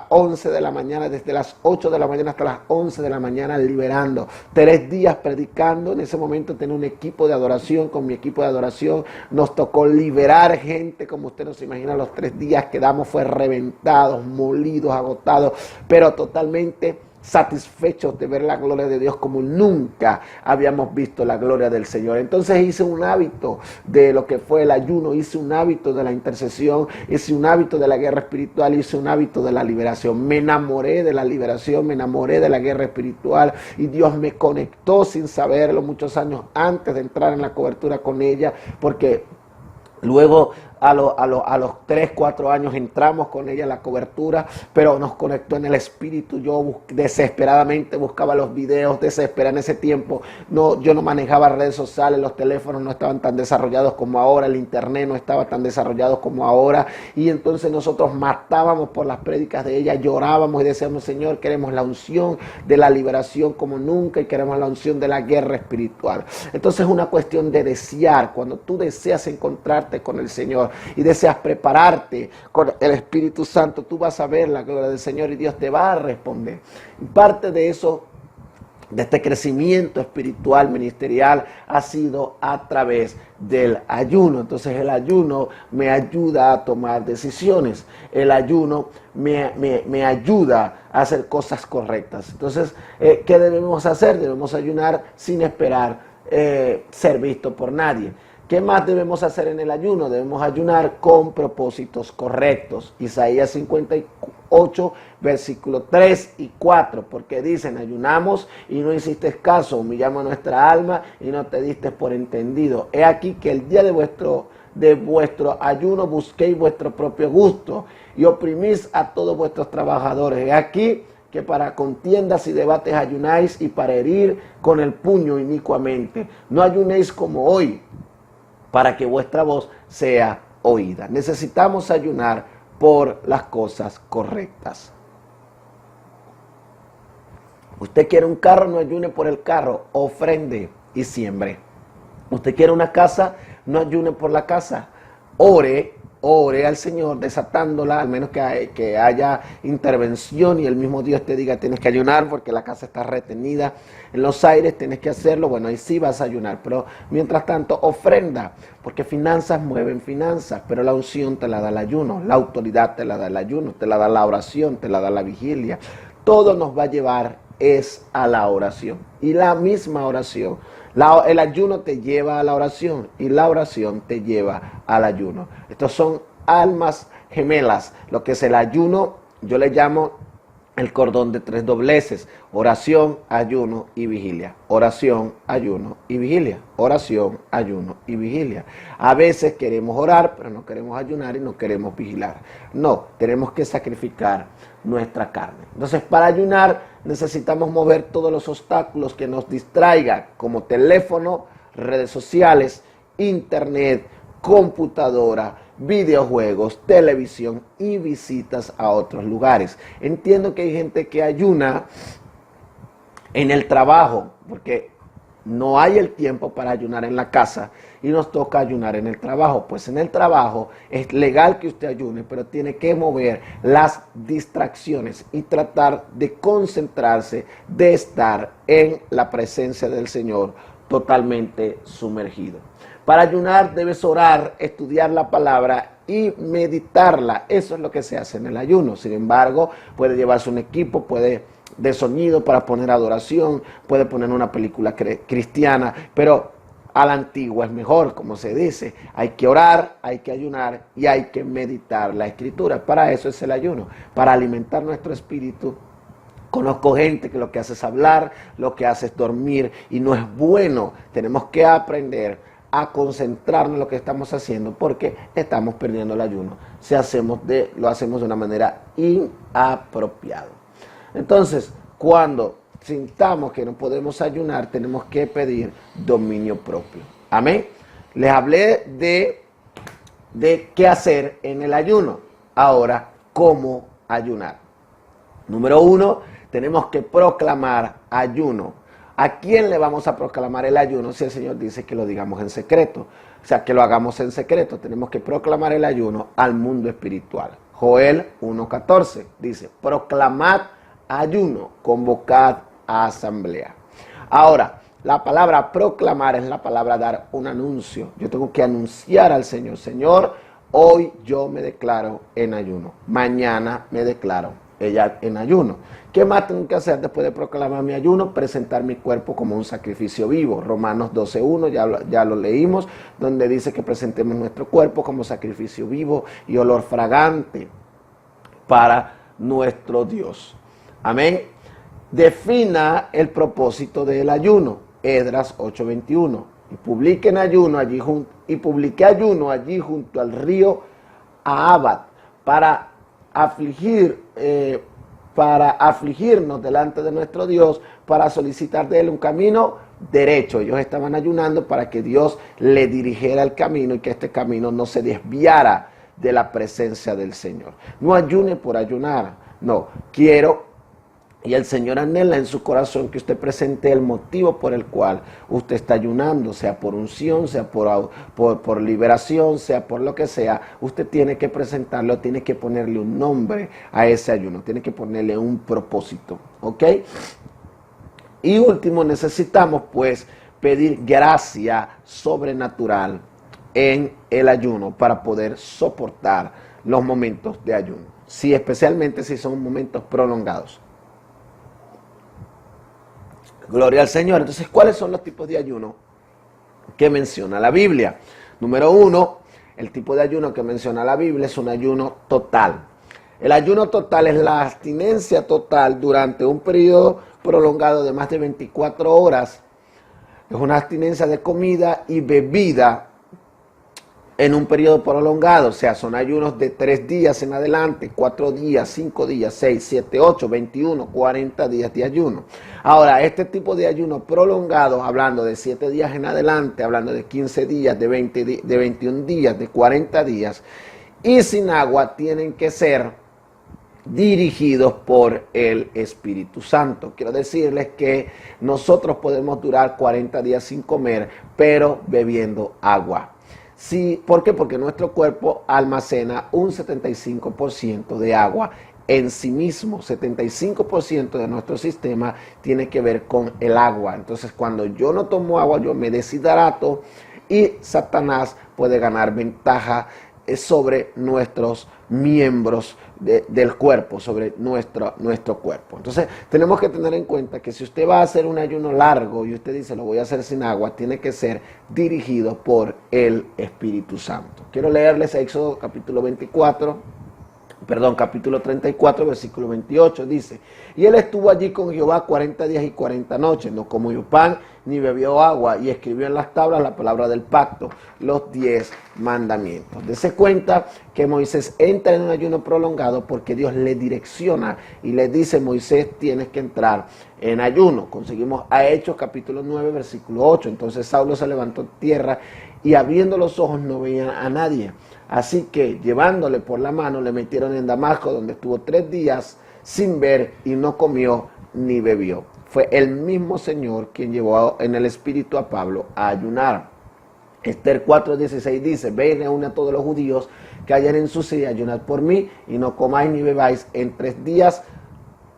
Speaker 1: 11 de la mañana, desde las 8 de la mañana hasta las 11 de la mañana liberando. 3 días predicando. En ese momento tenía un equipo de adoración. Con mi equipo de adoración nos tocó liberar gente como usted no se imagina. Los 3 días quedamos fue reventados, molidos, agotados, pero totalmente satisfechos de ver la gloria de Dios como nunca habíamos visto la gloria del Señor. Entonces hice un hábito de lo que fue el ayuno, hice un hábito de la intercesión, hice un hábito de la guerra espiritual, hice un hábito de la liberación. Me enamoré de la liberación, me enamoré de la guerra espiritual, y Dios me conectó sin saberlo muchos años antes de entrar en la cobertura con ella, porque luego a los 3, 4 años entramos con ella en la cobertura, pero nos conectó en el espíritu. Yo desesperadamente buscaba los videos, desesperada en ese tiempo. Yo no manejaba redes sociales, los teléfonos no estaban tan desarrollados como ahora, el internet no estaba tan desarrollado como ahora, y entonces nosotros matábamos por las prédicas de ella, llorábamos y decíamos: Señor, queremos la unción de la liberación como nunca, y queremos la unción de la guerra espiritual. Entonces es una cuestión de desear. Cuando tú deseas encontrarte con el Señor y deseas prepararte con el Espíritu Santo, tú vas a ver la gloria del Señor y Dios te va a responder. Y parte de eso de este crecimiento espiritual, ministerial, ha sido a través del ayuno. Entonces el ayuno me ayuda a tomar decisiones. El ayuno me ayuda a hacer cosas correctas. Entonces, ¿qué debemos hacer? Debemos ayunar sin esperar ser visto por nadie. ¿Qué más debemos hacer en el ayuno? Debemos ayunar con propósitos correctos. Isaías 58, versículos 3 y 4, porque dicen, ayunamos y no hiciste caso, humillamos nuestra alma y no te diste por entendido. He aquí que el día de vuestro ayuno busquéis vuestro propio gusto y oprimís a todos vuestros trabajadores. He aquí que para contiendas y debates ayunáis y para herir con el puño inicuamente. No ayunéis como hoy, para que vuestra voz sea oída. Necesitamos ayunar por las cosas correctas. Usted quiere un carro, no ayune por el carro, ofrende y siembre. Usted quiere una casa, no ayune por la casa, ore al Señor desatándola, al menos que haya intervención y el mismo Dios te diga tienes que ayunar porque la casa está retenida en los aires, tienes que hacerlo, bueno, ahí sí vas a ayunar, pero mientras tanto ofrenda, porque finanzas mueven finanzas, pero la unción te la da el ayuno, la autoridad te la da el ayuno, te la da la oración, te la da la vigilia, todo nos va a llevar es a la oración y la misma oración. El ayuno te lleva a la oración y la oración te lleva al ayuno. Estos son almas gemelas. Lo que es el ayuno, yo le llamo el cordón de 3 dobleces. Oración, ayuno y vigilia. Oración, ayuno y vigilia. Oración, ayuno y vigilia. A veces queremos orar, pero no queremos ayunar y no queremos vigilar. No, tenemos que sacrificar nuestra carne. Entonces, para ayunar necesitamos mover todos los obstáculos que nos distraigan, como teléfono, redes sociales, internet, computadora, videojuegos, televisión y visitas a otros lugares. Entiendo que hay gente que ayuna en el trabajo, porque no hay el tiempo para ayunar en la casa y nos toca ayunar en el trabajo. Pues en el trabajo es legal que usted ayune, pero tiene que mover las distracciones y tratar de concentrarse, de estar en la presencia del Señor totalmente sumergido. Para ayunar debes orar, estudiar la palabra y meditarla. Eso es lo que se hace en el ayuno. Sin embargo, puede llevarse un equipo, de sonido para poner adoración, puede poner una película cristiana, pero a la antigua es mejor, como se dice. Hay que orar, hay que ayunar y hay que meditar la escritura. Para eso es el ayuno, para alimentar nuestro espíritu. Conozco gente que lo que hace es hablar, lo que hace es dormir y no es bueno. Tenemos que aprender a concentrarnos en lo que estamos haciendo porque estamos perdiendo el ayuno. Lo hacemos de una manera inapropiada. Entonces, cuando sintamos que no podemos ayunar, tenemos que pedir dominio propio. Amén. Les hablé de qué hacer en el ayuno. Ahora, ¿cómo ayunar? Número 1, tenemos que proclamar ayuno. ¿A quién le vamos a proclamar el ayuno si el Señor dice que lo digamos en secreto? O sea, que lo hagamos en secreto. Tenemos que proclamar el ayuno al mundo espiritual. Joel 1:14 dice, proclamad ayuno, convocad a asamblea. Ahora, la palabra proclamar es la palabra dar un anuncio. Yo tengo que anunciar al Señor, Señor, hoy yo me declaro en ayuno. Mañana me declaro en ayuno. ¿Qué más tengo que hacer después de proclamar mi ayuno? Presentar mi cuerpo como un sacrificio vivo. Romanos 12:1, ya lo leímos, donde dice que presentemos nuestro cuerpo como sacrificio vivo y olor fragante para nuestro Dios. Amén. Defina el propósito del ayuno. Esdras 8:21. Y publiqué ayuno allí junto al río Ahava para afligirnos delante de nuestro Dios, para solicitar de él un camino derecho. Ellos estaban ayunando para que Dios le dirigiera el camino y que este camino no se desviara de la presencia del Señor. No ayune por ayunar, no, y el Señor anhela en su corazón que usted presente el motivo por el cual usted está ayunando, sea por unción, sea por liberación, sea por lo que sea. Usted tiene que presentarlo, tiene que ponerle un nombre a ese ayuno, tiene que ponerle un propósito, ¿ok? Y último, necesitamos pues pedir gracia sobrenatural en el ayuno para poder soportar los momentos de ayuno, sí, especialmente si son momentos prolongados. Gloria al Señor. Entonces, ¿cuáles son los tipos de ayuno que menciona la Biblia? Número 1, el tipo de ayuno que menciona la Biblia es un ayuno total. El ayuno total es la abstinencia total durante un periodo prolongado de más de 24 horas. Es una abstinencia de comida y bebida en un periodo prolongado, o sea, son ayunos de 3 días en adelante, 4 días, 5 días, 6, 7, 8, 21, 40 días de ayuno. Ahora, este tipo de ayuno prolongado, hablando de 7 días en adelante, hablando de 15 días, de 21 días, de 40 días, y sin agua, tienen que ser dirigidos por el Espíritu Santo. Quiero decirles que nosotros podemos durar 40 días sin comer, pero bebiendo agua. Sí, ¿por qué? Porque nuestro cuerpo almacena un 75% de agua en sí mismo. 75% de nuestro sistema tiene que ver con el agua. Entonces, cuando yo no tomo agua, yo me deshidrato y Satanás puede ganar ventaja sobre nuestros miembros del cuerpo, sobre nuestro cuerpo. Entonces, tenemos que tener en cuenta que si usted va a hacer un ayuno largo y usted dice, lo voy a hacer sin agua, tiene que ser dirigido por el Espíritu Santo. Quiero leerles Éxodo capítulo 34, versículo 28, dice, y él estuvo allí con Jehová 40 días y 40 noches, no comió pan ni bebió agua, y escribió en las tablas la palabra del pacto, los 10 mandamientos. Dese cuenta que Moisés entra en un ayuno prolongado porque Dios le direcciona y le dice, Moisés, tienes que entrar en ayuno. Conseguimos a Hechos capítulo 9, versículo 8, entonces Saulo se levantó en tierra y abriendo los ojos no veía a nadie. Así que llevándole por la mano le metieron en Damasco, donde estuvo 3 días sin ver y no comió ni bebió. Fue el mismo Señor quien llevó en el espíritu a Pablo a ayunar. Esther 4:16 dice, ve y reúne a todos los judíos que hayan en su silla, ayunad por mí y no comáis ni bebáis en 3 días,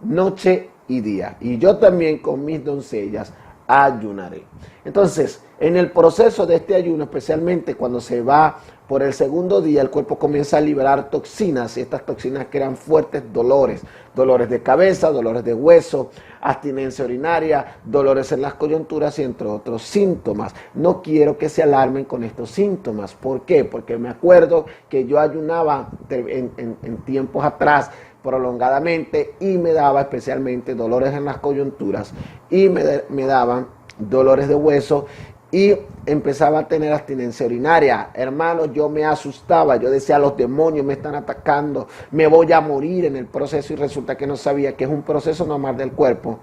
Speaker 1: noche y día. Y yo también con mis doncellas ayunaré. Entonces, en el proceso de este ayuno, especialmente cuando se va por el segundo día, el cuerpo comienza a liberar toxinas, y estas toxinas crean fuertes dolores, dolores de cabeza, dolores de hueso, abstinencia urinaria, dolores en las coyunturas y entre otros síntomas. No quiero que se alarmen con estos síntomas. ¿Por qué? Porque me acuerdo que yo ayunaba en tiempos atrás prolongadamente y me daba especialmente dolores en las coyunturas y me daban dolores de hueso y empezaba a tener abstinencia urinaria. Hermanos, yo me asustaba, yo decía, los demonios me están atacando, me voy a morir en el proceso, y resulta que no sabía que es un proceso normal del cuerpo.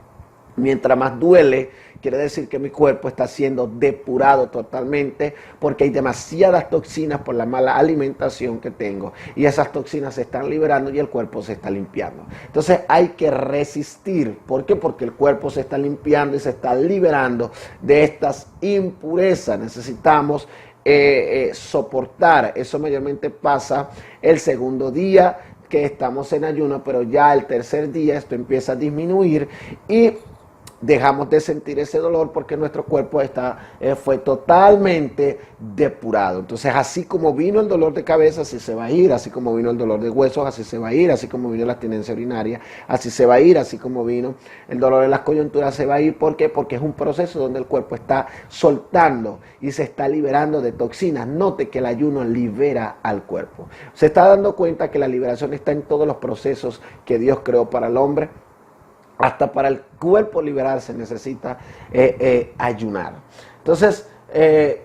Speaker 1: Mientras más duele, quiere decir que mi cuerpo está siendo depurado totalmente porque hay demasiadas toxinas por la mala alimentación que tengo y esas toxinas se están liberando y el cuerpo se está limpiando. Entonces hay que resistir. ¿Por qué? Porque el cuerpo se está limpiando y se está liberando de estas impurezas. Necesitamos soportar. Eso mayormente pasa el segundo día que estamos en ayuno, pero ya el tercer día esto empieza a disminuir y dejamos de sentir ese dolor porque nuestro cuerpo fue totalmente depurado. Entonces, así como vino el dolor de cabeza, así se va a ir, así como vino el dolor de huesos, así se va a ir, así como vino la abstinencia urinaria, así se va a ir, así como vino el dolor de las coyunturas, se va a ir. ¿Por qué? Porque es un proceso donde el cuerpo está soltando y se está liberando de toxinas. Note que el ayuno libera al cuerpo. Se está dando cuenta que la liberación está en todos los procesos que Dios creó para el hombre. Hasta para el cuerpo liberarse necesita ayunar. Entonces,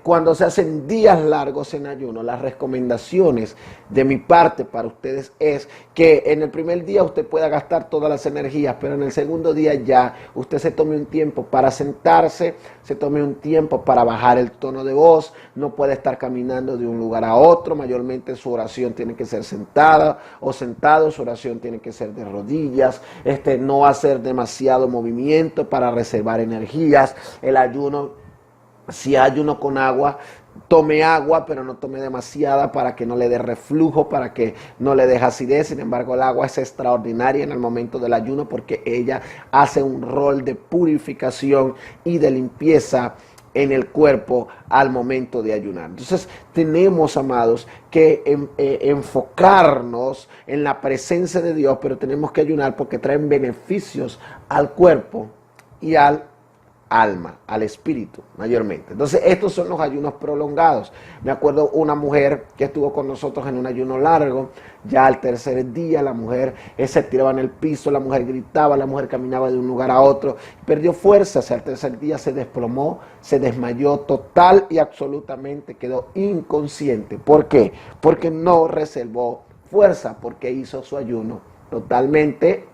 Speaker 1: cuando se hacen días largos en ayuno, las recomendaciones de mi parte para ustedes es que en el primer día usted pueda gastar todas las energías, pero en el segundo día ya usted se tome un tiempo para sentarse, se tome un tiempo para bajar el tono de voz, no puede estar caminando de un lugar a otro, mayormente su oración tiene que ser sentada o sentado, su oración tiene que ser de rodillas, no hacer demasiado movimiento para reservar energías. El ayuno, si ayuno con agua, tome agua, pero no tome demasiada para que no le dé reflujo, para que no le dé acidez. Sin embargo, el agua es extraordinaria en el momento del ayuno porque ella hace un rol de purificación y de limpieza en el cuerpo al momento de ayunar. Entonces tenemos, amados, que enfocarnos en la presencia de Dios, pero tenemos que ayunar porque traen beneficios al cuerpo y al alma, al espíritu mayormente. Entonces estos son los ayunos prolongados. Me acuerdo una mujer que estuvo con nosotros en un ayuno largo, ya al tercer día la mujer se tiraba en el piso, la mujer gritaba, la mujer caminaba de un lugar a otro, perdió fuerzas, al tercer día se desplomó, se desmayó total y absolutamente, quedó inconsciente. ¿Por qué? Porque no reservó fuerza, porque hizo su ayuno totalmente,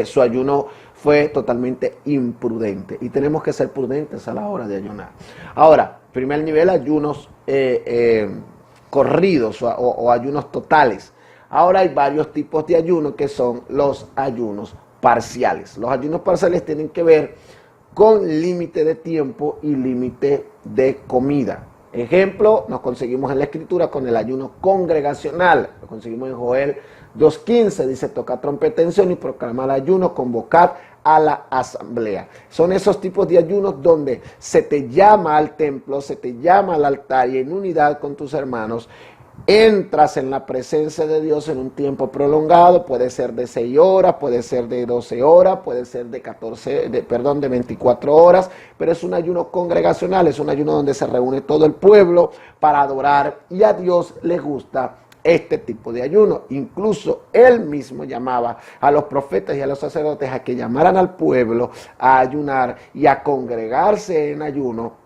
Speaker 1: su ayuno fue totalmente imprudente y tenemos que ser prudentes a la hora de ayunar. Ahora, primer nivel, ayunos corridos o ayunos totales. Ahora hay varios tipos de ayunos que son los ayunos parciales. Los ayunos parciales tienen que ver con límite de tiempo y límite de comida. Ejemplo, nos conseguimos en la Escritura con el ayuno congregacional. Lo conseguimos en Joel 2:15, dice: toca trompeta en Sion y proclamar ayuno, convocad a la asamblea. Son esos tipos de ayunos donde se te llama al templo, se te llama al altar y en unidad con tus hermanos entras en la presencia de Dios en un tiempo prolongado. Puede ser de 6 horas, puede ser de 12 horas, puede ser de 24 horas, pero es un ayuno congregacional, es un ayuno donde se reúne todo el pueblo para adorar, y a Dios le gusta este tipo de ayuno. Incluso él mismo llamaba a los profetas y a los sacerdotes a que llamaran al pueblo a ayunar y a congregarse en ayuno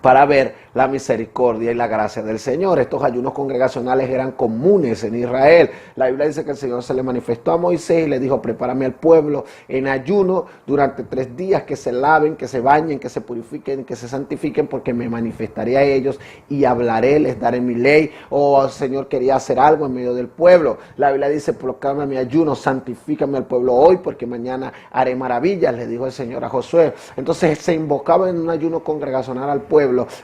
Speaker 1: para ver la misericordia y la gracia del Señor. Estos ayunos congregacionales eran comunes en Israel. La Biblia dice que el Señor se le manifestó a Moisés y le dijo: prepárame al pueblo en ayuno durante 3 días, que se laven, que se bañen, que se purifiquen, que se santifiquen, porque me manifestaré a ellos y hablaré, les daré mi ley. Oh, el Señor quería hacer algo en medio del pueblo. La Biblia dice: proclama mi ayuno, santifícame al pueblo hoy, porque mañana haré maravillas, le dijo el Señor a Josué. Entonces se invocaba en un ayuno congregacional al pueblo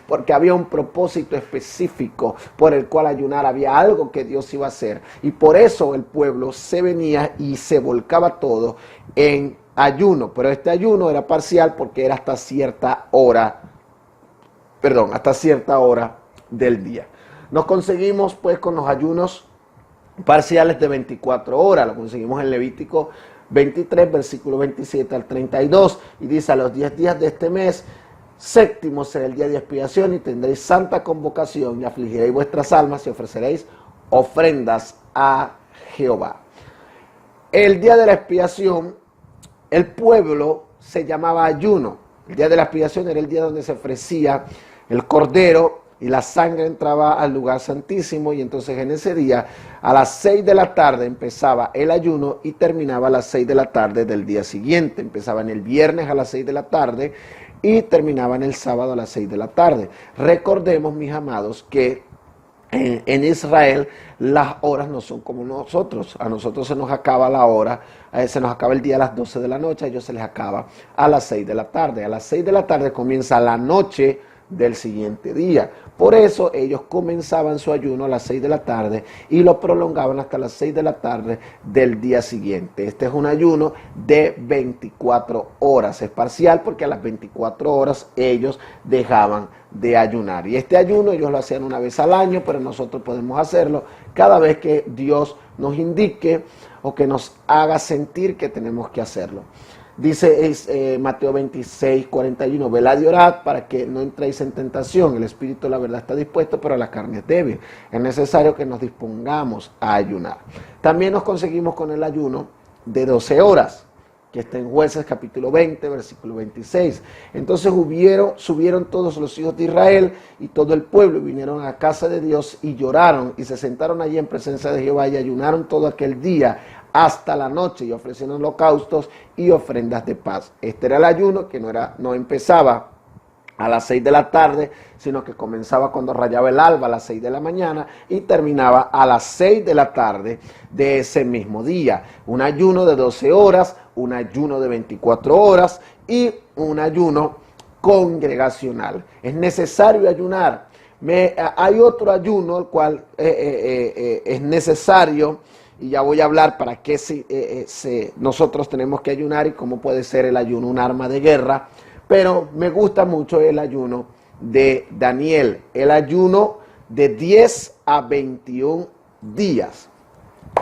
Speaker 1: porque había un propósito específico por el cual ayunar, había algo que Dios iba a hacer, y por eso el pueblo se venía y se volcaba todo en ayuno. Pero este ayuno era parcial porque era hasta cierta hora del día. Nos conseguimos pues con los ayunos parciales de 24 horas, lo conseguimos en Levítico 23, versículo 27 al 32, y dice: a los 10 días de este mes séptimo será el día de expiación, y tendréis santa convocación, y afligiréis vuestras almas y ofreceréis ofrendas a Jehová. El día de la expiación, el pueblo se llamaba ayuno. El día de la expiación era el día donde se ofrecía el cordero y la sangre entraba al lugar santísimo, y entonces en ese día a las 6 de la tarde empezaba el ayuno y terminaba a las 6 de la tarde del día siguiente. Empezaba en el viernes a las 6 de la tarde y terminaba en el sábado a las 6 de la tarde. Recordemos, mis amados, que en Israel las horas no son como nosotros. A nosotros se nos acaba la hora, se nos acaba el día a las 12 de la noche, a ellos se les acaba a las 6 de la tarde. A las 6 de la tarde comienza la noche del siguiente día. Por eso ellos comenzaban su ayuno a las 6 de la tarde y lo prolongaban hasta las 6 de la tarde del día siguiente. Este es un ayuno de 24 horas. Es parcial porque a las 24 horas ellos dejaban de ayunar. Y este ayuno ellos lo hacían una vez al año, pero nosotros podemos hacerlo cada vez que Dios nos indique o que nos haga sentir que tenemos que hacerlo. Dice Mateo 26, 41, velad y orad para que no entréis en tentación. El espíritu, la verdad, está dispuesto, pero la carne es débil. Es necesario que nos dispongamos a ayunar. También nos conseguimos con el ayuno de 12 horas, que está en Jueces capítulo 20, versículo 26. Entonces subieron todos los hijos de Israel y todo el pueblo, y vinieron a casa de Dios y lloraron, y se sentaron allí en presencia de Jehová, y ayunaron todo aquel día hasta la noche, y ofrecieron holocaustos y ofrendas de paz. Este era el ayuno que no empezaba a las 6 de la tarde, sino que comenzaba cuando rayaba el alba a las 6 de la mañana y terminaba a las 6 de la tarde de ese mismo día. Un ayuno de 12 horas, un ayuno de 24 horas y un ayuno congregacional. Es necesario ayunar. Hay otro ayuno, el cual es necesario, y ya voy a hablar para qué nosotros tenemos que ayunar y cómo puede ser el ayuno un arma de guerra, pero me gusta mucho el ayuno de Daniel, el ayuno de 10 a 21 días.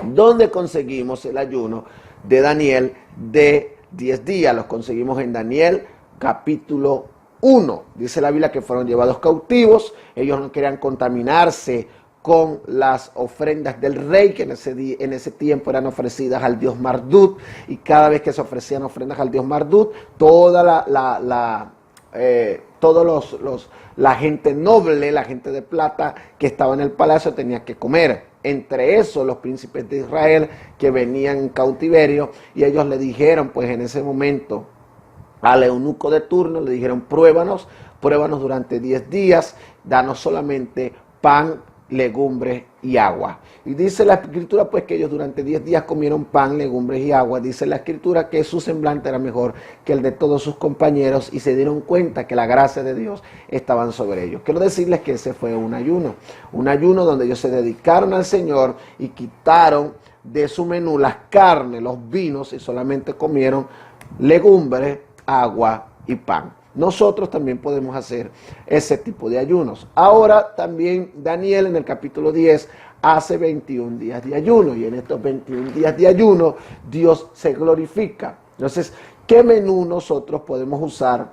Speaker 1: ¿Dónde conseguimos el ayuno de Daniel de 10 días? Los conseguimos en Daniel capítulo 1. Dice la Biblia que fueron llevados cautivos, ellos no querían contaminarse con las ofrendas del rey, que en ese tiempo eran ofrecidas al dios Marduk, y cada vez que se ofrecían ofrendas al dios Marduk, toda la gente noble, la gente de plata que estaba en el palacio tenía que comer. Entre esos los príncipes de Israel que venían en cautiverio, y ellos le dijeron pues en ese momento al eunuco de turno, le dijeron pruébanos durante 10 días, danos solamente pan, legumbres y agua. Y dice la escritura pues que ellos durante 10 días comieron pan, legumbres y agua. Dice la escritura que su semblante era mejor que el de todos sus compañeros y se dieron cuenta que la gracia de Dios estaba sobre ellos. Quiero decirles que ese fue un ayuno donde ellos se dedicaron al Señor y quitaron de su menú las carnes, los vinos, y solamente comieron legumbres, agua y pan. Nosotros también podemos hacer ese tipo de ayunos. Ahora también Daniel en el capítulo 10 hace 21 días de ayuno, y en estos 21 días de ayuno Dios se glorifica. Entonces, ¿qué menú nosotros podemos usar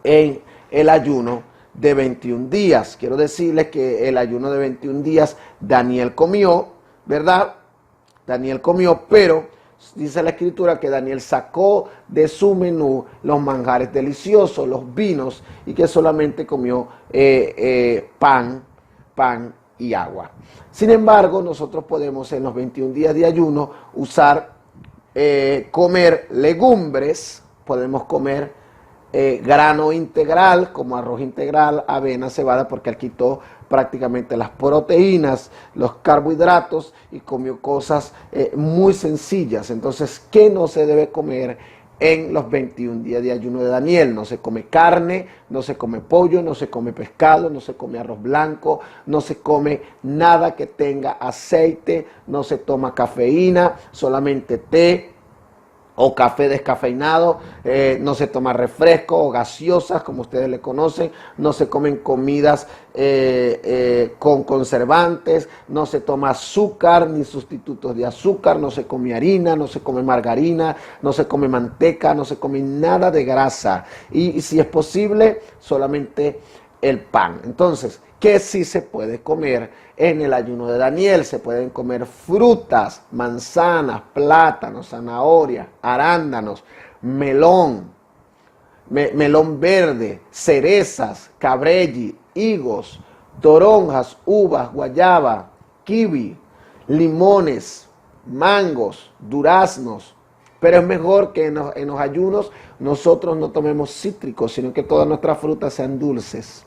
Speaker 1: en el ayuno de 21 días? Quiero decirles que el ayuno de 21 días Daniel comió, ¿verdad? Daniel comió, pero dice la escritura que Daniel sacó de su menú los manjares deliciosos, los vinos, y que solamente comió pan y agua. Sin embargo, nosotros podemos en los 21 días de ayuno comer legumbres, podemos comer grano integral como arroz integral, avena, cebada, porque él quitó prácticamente las proteínas, los carbohidratos, y comió cosas muy sencillas. Entonces, ¿qué no se debe comer en los 21 días de ayuno de Daniel? No se come carne, no se come pollo, no se come pescado, no se come arroz blanco, no se come nada que tenga aceite, no se toma cafeína, solamente té o café descafeinado, no se toma refresco o gaseosas como ustedes le conocen, no se comen comidas con conservantes, no se toma azúcar ni sustitutos de azúcar, no se come harina, no se come margarina, no se come manteca, no se come nada de grasa, y si es posible solamente el pan. Entonces, ¿qué sí se puede comer en el ayuno de Daniel? Se pueden comer frutas, manzanas, plátanos, zanahorias, arándanos, melón verde, cerezas, cabrelli, higos, toronjas, uvas, guayaba, kiwi, limones, mangos, duraznos. Pero es mejor que en los ayunos nosotros no tomemos cítricos, sino que todas nuestras frutas sean dulces.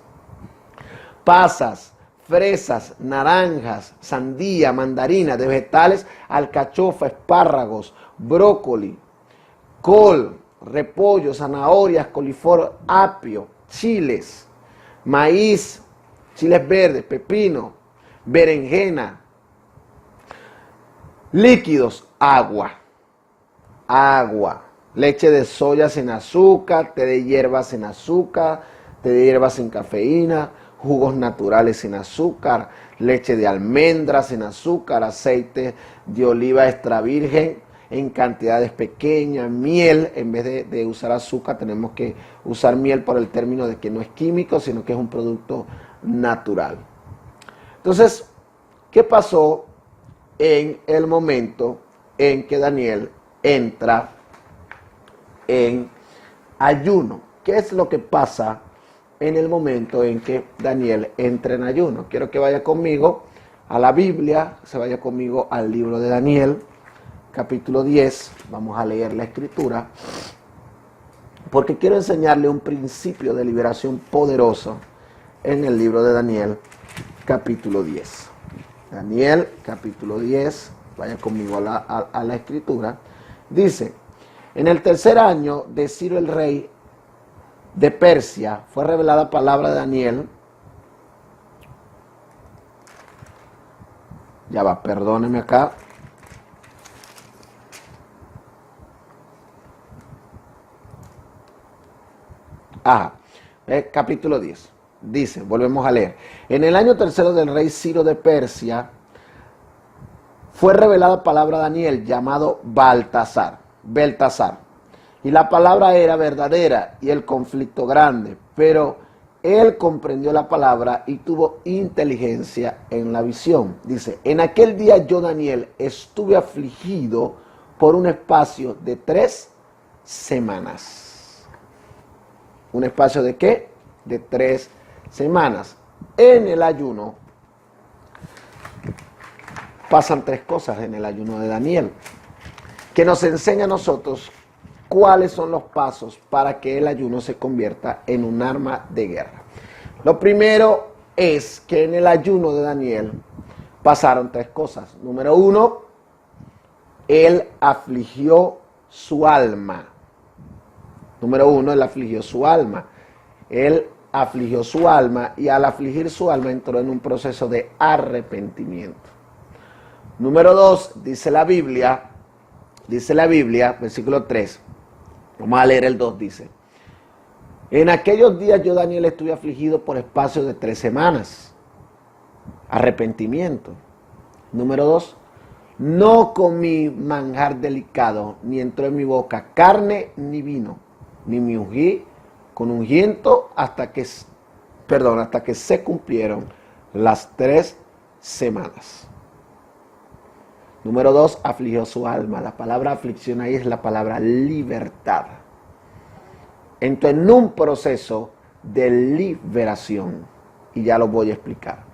Speaker 1: Pasas, fresas, naranjas, sandía, mandarina, de vegetales, alcachofa, espárragos, brócoli, col, repollo, zanahorias, coliflor, apio, chiles, maíz, chiles verdes, pepino, berenjena, líquidos, agua, leche de soya sin azúcar, té de hierbas sin azúcar, té de hierbas sin cafeína, jugos naturales sin azúcar, leche de almendras sin azúcar, aceite de oliva extra virgen en cantidades pequeñas, miel, en vez de usar azúcar tenemos que usar miel por el término de que no es químico, sino que es un producto natural. Entonces, ¿qué pasó en el momento en que Daniel entra en ayuno? ¿Qué es lo que pasa en el momento en que Daniel entra en ayuno? Quiero que vaya conmigo a la Biblia, se vaya conmigo al libro de Daniel, capítulo 10. Vamos a leer la escritura, porque quiero enseñarle un principio de liberación poderoso en el libro de Daniel, capítulo 10. Daniel, capítulo 10, vaya conmigo a la escritura. Dice: en el tercer año de Ciro el rey, de Persia, fue revelada palabra de Daniel. Ya va, perdóneme acá. Capítulo 10. Dice, volvemos a leer. En el año tercero del rey Ciro de Persia, fue revelada palabra a Daniel, llamado Beltasar. Y la palabra era verdadera y el conflicto grande, pero él comprendió la palabra y tuvo inteligencia en la visión. Dice, en aquel día yo, Daniel, estuve afligido por un espacio de 3 semanas. ¿Un espacio de qué? De 3 semanas. En el ayuno pasan 3 cosas en el ayuno de Daniel, que nos enseña a nosotros cuáles son los pasos para que el ayuno se convierta en un arma de guerra. Lo primero es que en el ayuno de Daniel pasaron 3 cosas. Número 1, él afligió su alma. Número 1, él afligió su alma. Él afligió su alma y al afligir su alma entró en un proceso de arrepentimiento. Número 2, dice la Biblia, versículo 3, vamos a leer el 2, dice, en aquellos días yo, Daniel, estuve afligido por espacio de 3 semanas. Arrepentimiento. Número 2, no comí manjar delicado, ni entró en mi boca carne ni vino, ni me ungí con ungüento hasta que se cumplieron las 3 semanas. Número 2, afligió su alma. La palabra aflicción ahí es la palabra libertad. Entró en un proceso de liberación. Y ya lo voy a explicar.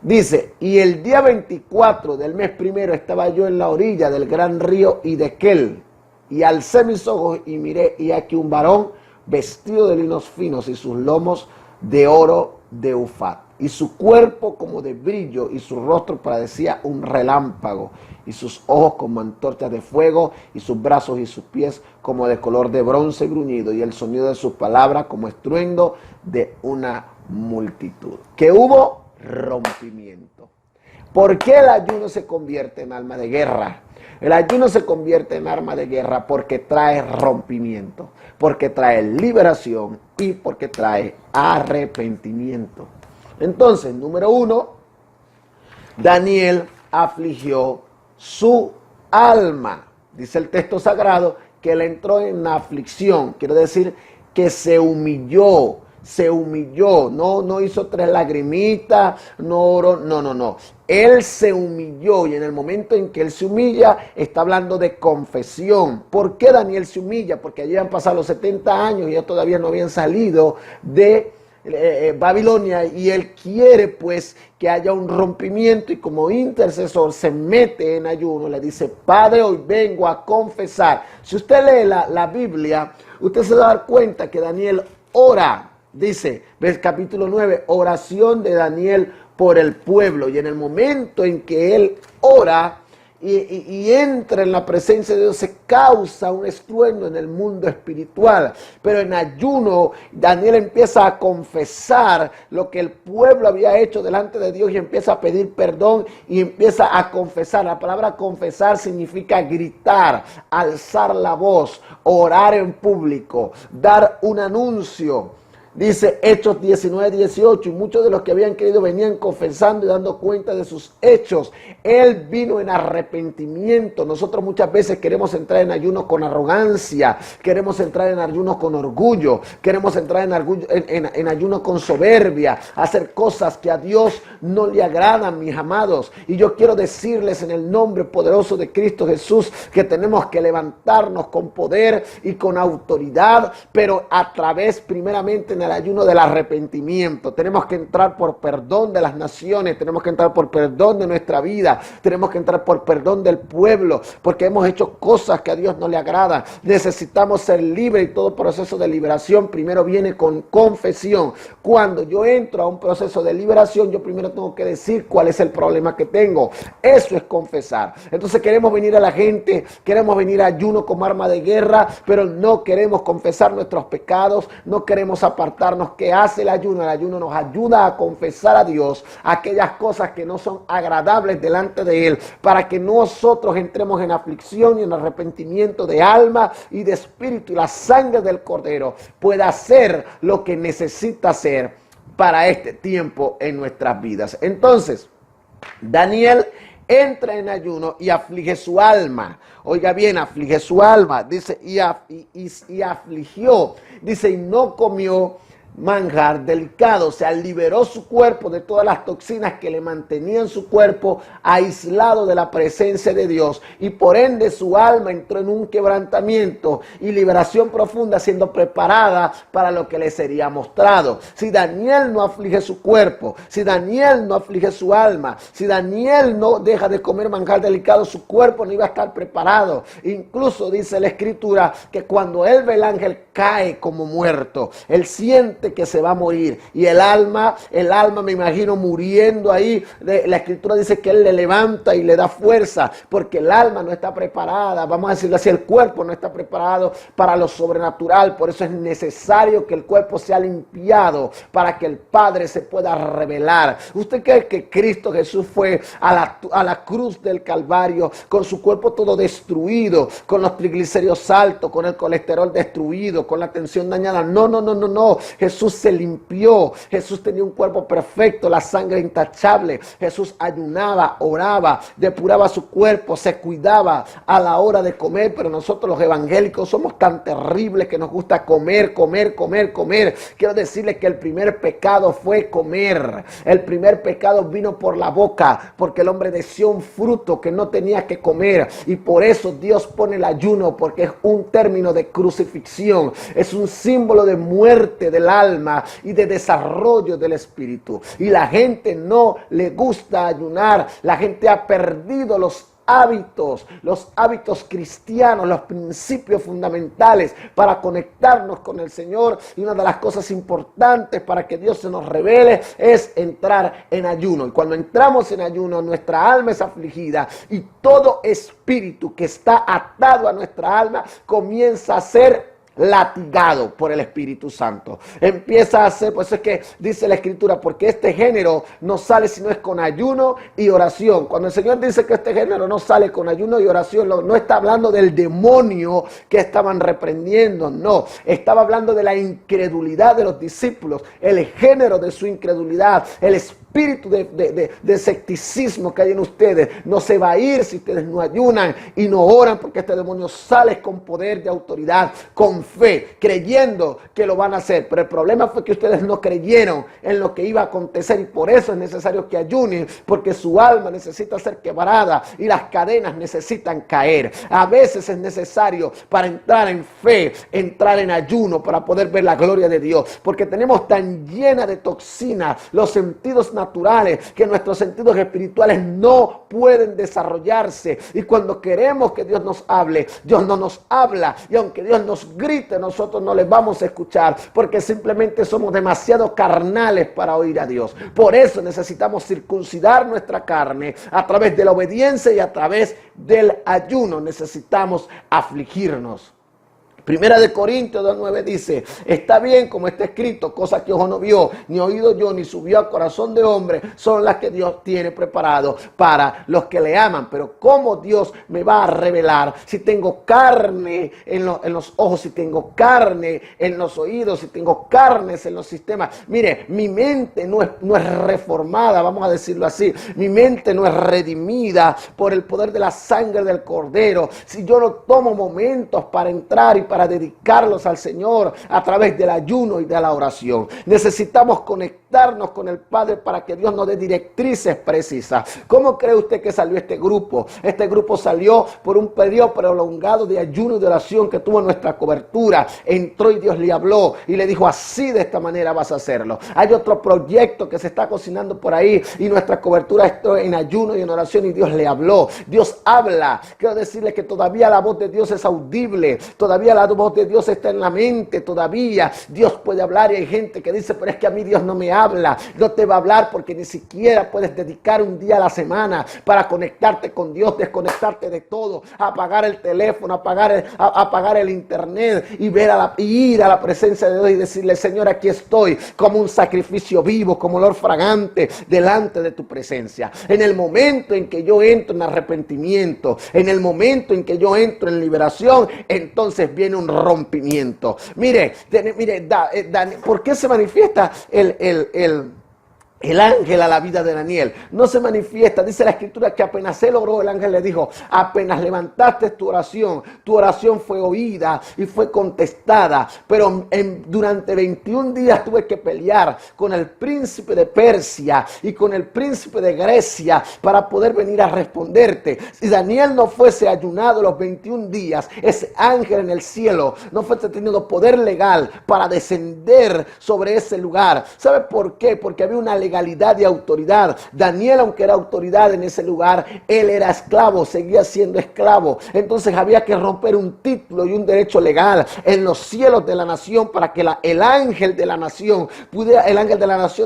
Speaker 1: Dice, y el día 24 del mes primero estaba yo en la orilla del gran río Hiddekel. Y alcé mis ojos y miré, y aquí un varón vestido de linos finos y sus lomos de oro de Ufat. Y su cuerpo como de brillo y su rostro parecía un relámpago. Y sus ojos como antorchas de fuego y sus brazos y sus pies como de color de bronce bruñido. Y el sonido de sus palabras como estruendo de una multitud. Que hubo rompimiento. ¿Por qué el ayuno se convierte en arma de guerra? El ayuno se convierte en arma de guerra porque trae rompimiento, porque trae liberación y porque trae arrepentimiento. Entonces, número 1, Daniel afligió su alma. Dice el texto sagrado que él entró en aflicción, quiere decir que se humilló, no hizo 3 lagrimitas, no oró, no. Él se humilló y en el momento en que él se humilla está hablando de confesión. ¿Por qué Daniel se humilla? Porque allí han pasado los 70 años y ellos todavía no habían salido de Babilonia y él quiere pues que haya un rompimiento y como intercesor se mete en ayuno, le dice, Padre, hoy vengo a confesar. Si usted lee la Biblia, usted se va a dar cuenta que Daniel ora. Dice, ves capítulo 9, oración de Daniel por el pueblo. Y en el momento en que él ora y entra en la presencia de Dios, se causa un estruendo en el mundo espiritual. Pero en ayuno, Daniel empieza a confesar lo que el pueblo había hecho delante de Dios y empieza a pedir perdón y empieza a confesar. La palabra confesar significa gritar, alzar la voz, orar en público, dar un anuncio. Dice Hechos 19:18, y muchos de los que habían creído venían confesando y dando cuenta de sus hechos. Él vino en arrepentimiento. Nosotros muchas veces queremos entrar en ayuno con arrogancia, queremos entrar en ayuno con orgullo, queremos entrar en ayuno con soberbia, hacer cosas que a Dios no le agradan, mis amados. Y yo quiero decirles en el nombre poderoso de Cristo Jesús que tenemos que levantarnos con poder y con autoridad, pero a través primeramente en el ayuno del arrepentimiento. Tenemos que entrar por perdón de las naciones, tenemos que entrar por perdón de nuestra vida, tenemos que entrar por perdón del pueblo, porque hemos hecho cosas que a Dios no le agradan. Necesitamos ser libres y todo proceso de liberación primero viene con confesión. Cuando yo entro a un proceso de liberación, yo primero tengo que decir cuál es el problema que tengo. Eso es confesar. Entonces queremos venir a la gente, queremos venir a ayuno como arma de guerra, pero no queremos confesar nuestros pecados, no queremos apartarnos. ¿Qué hace el ayuno? El ayuno nos ayuda a confesar a Dios aquellas cosas que no son agradables delante de Él, para que nosotros entremos en aflicción y en arrepentimiento de alma y de espíritu, y la sangre del Cordero pueda hacer lo que necesita hacer para este tiempo en nuestras vidas. Entonces, Daniel entra en ayuno y aflige su alma. Oiga bien, aflige su alma. Dice, y afligió. Dice, y no comió manjar delicado, o sea, liberó su cuerpo de todas las toxinas que le mantenían su cuerpo aislado de la presencia de Dios, y por ende su alma entró en un quebrantamiento y liberación profunda, siendo preparada para lo que le sería mostrado. Si Daniel no aflige su cuerpo, si Daniel no aflige su alma, si Daniel no deja de comer manjar delicado, su cuerpo no iba a estar preparado. Incluso dice la escritura que cuando él ve el ángel cae como muerto, él siente que se va a morir, y el alma me imagino muriendo ahí. La escritura dice que él le levanta y le da fuerza, porque el alma no está preparada, vamos a decirlo así, el cuerpo no está preparado para lo sobrenatural. Por eso es necesario que el cuerpo sea limpiado para que el Padre se pueda revelar. ¿Usted cree que Cristo Jesús fue a la cruz del Calvario con su cuerpo todo destruido, con los triglicéridos altos, con el colesterol destruido, con la tensión dañada? No. Jesús se limpió. Jesús tenía un cuerpo perfecto, la sangre intachable. Jesús ayunaba, oraba, depuraba su cuerpo, se cuidaba a la hora de comer. Pero nosotros los evangélicos somos tan terribles que nos gusta comer. Quiero decirles que el primer pecado fue comer. El primer pecado vino por la boca, porque el hombre deseó un fruto que no tenía que comer, y por eso Dios pone el ayuno, porque es un término de crucifixión, es un símbolo de muerte del alma y de desarrollo del espíritu. Y la gente no le gusta ayunar. La gente ha perdido los hábitos cristianos, los principios fundamentales para conectarnos con el Señor. Y una de las cosas importantes para que Dios se nos revele es entrar en ayuno. Y cuando entramos en ayuno, nuestra alma es afligida, y todo espíritu que está atado a nuestra alma comienza a ser latigado por el Espíritu Santo. Empieza a hacer, pues es que dice la escritura, porque este género no sale si no es con ayuno y oración. Cuando el Señor dice que este género no sale con ayuno y oración, no está hablando del demonio que estaban reprendiendo, no, estaba hablando de la incredulidad de los discípulos, el género de su incredulidad, el espíritu de escepticismo que hay en ustedes. No se va a ir si ustedes no ayunan y no oran, porque este demonio sale con poder de autoridad, con fe, creyendo que lo van a hacer. Pero el problema fue que ustedes no creyeron en lo que iba a acontecer, y por eso es necesario que ayunen, porque su alma necesita ser quebrada y las cadenas necesitan caer. A veces es necesario, para entrar en fe, entrar en ayuno, para poder ver la gloria de Dios, porque tenemos tan llena de toxinas los sentidos naturales, que nuestros sentidos espirituales no pueden desarrollarse. Y cuando queremos que Dios nos hable, Dios no nos habla, y aunque Dios nos grite, nosotros no les vamos a escuchar, porque simplemente somos demasiado carnales para oír a Dios. Por eso necesitamos circuncidar nuestra carne a través de la obediencia y a través del ayuno. Necesitamos afligirnos. Primera de Corintios 2:9 dice, está bien como está escrito, cosas que ojo no vio, ni oído yo, ni subió al corazón de hombre, son las que Dios tiene preparado para los que le aman. Pero ¿cómo Dios me va a revelar si tengo carne en los ojos, si tengo carne en los oídos, si tengo carnes en los sistemas? Mire, mi mente no es reformada, vamos a decirlo así. Mi mente no es redimida por el poder de la sangre del Cordero. Si yo no tomo momentos para entrar y para dedicarlos al Señor a través del ayuno y de la oración. Necesitamos conectar conectarnos con el Padre para que Dios nos dé directrices precisas. ¿Cómo cree usted que salió este grupo? Este grupo salió por un periodo prolongado de ayuno y de oración que tuvo nuestra cobertura. Entró y Dios le habló y le dijo, así de esta manera vas a hacerlo. Hay otro proyecto que se está cocinando por ahí y nuestra cobertura está en ayuno y en oración y Dios le habló. Dios habla. Quiero decirle que todavía la voz de Dios es audible, todavía la voz de Dios está en la mente, todavía Dios puede hablar y hay gente que dice, pero es que a mí Dios no me habla. No te va a hablar porque ni siquiera puedes dedicar un día a la semana para conectarte con Dios, desconectarte de todo, apagar el teléfono, apagar el internet y ir a la presencia de Dios y decirle, Señor, aquí estoy como un sacrificio vivo, como olor fragante delante de tu presencia. En el momento en que yo entro en arrepentimiento, en el momento en que yo entro en liberación, entonces viene un rompimiento. Mire, ¿por qué se manifiesta el ángel a la vida de Daniel? No se manifiesta, dice la escritura que apenas él oró, el ángel le dijo, apenas levantaste tu oración fue oída y fue contestada, pero durante 21 días tuve que pelear con el príncipe de Persia y con el príncipe de Grecia para poder venir a responderte. Si Daniel no fuese ayunado los 21 días, ese ángel en el cielo no fuese teniendo poder legal para descender sobre ese lugar. ¿Sabe por qué? Porque había una legalidad y autoridad. Daniel, aunque era autoridad en ese lugar, él era esclavo, seguía siendo esclavo. Entonces había que romper un título y un derecho legal en los cielos de la nación para que el ángel de la nación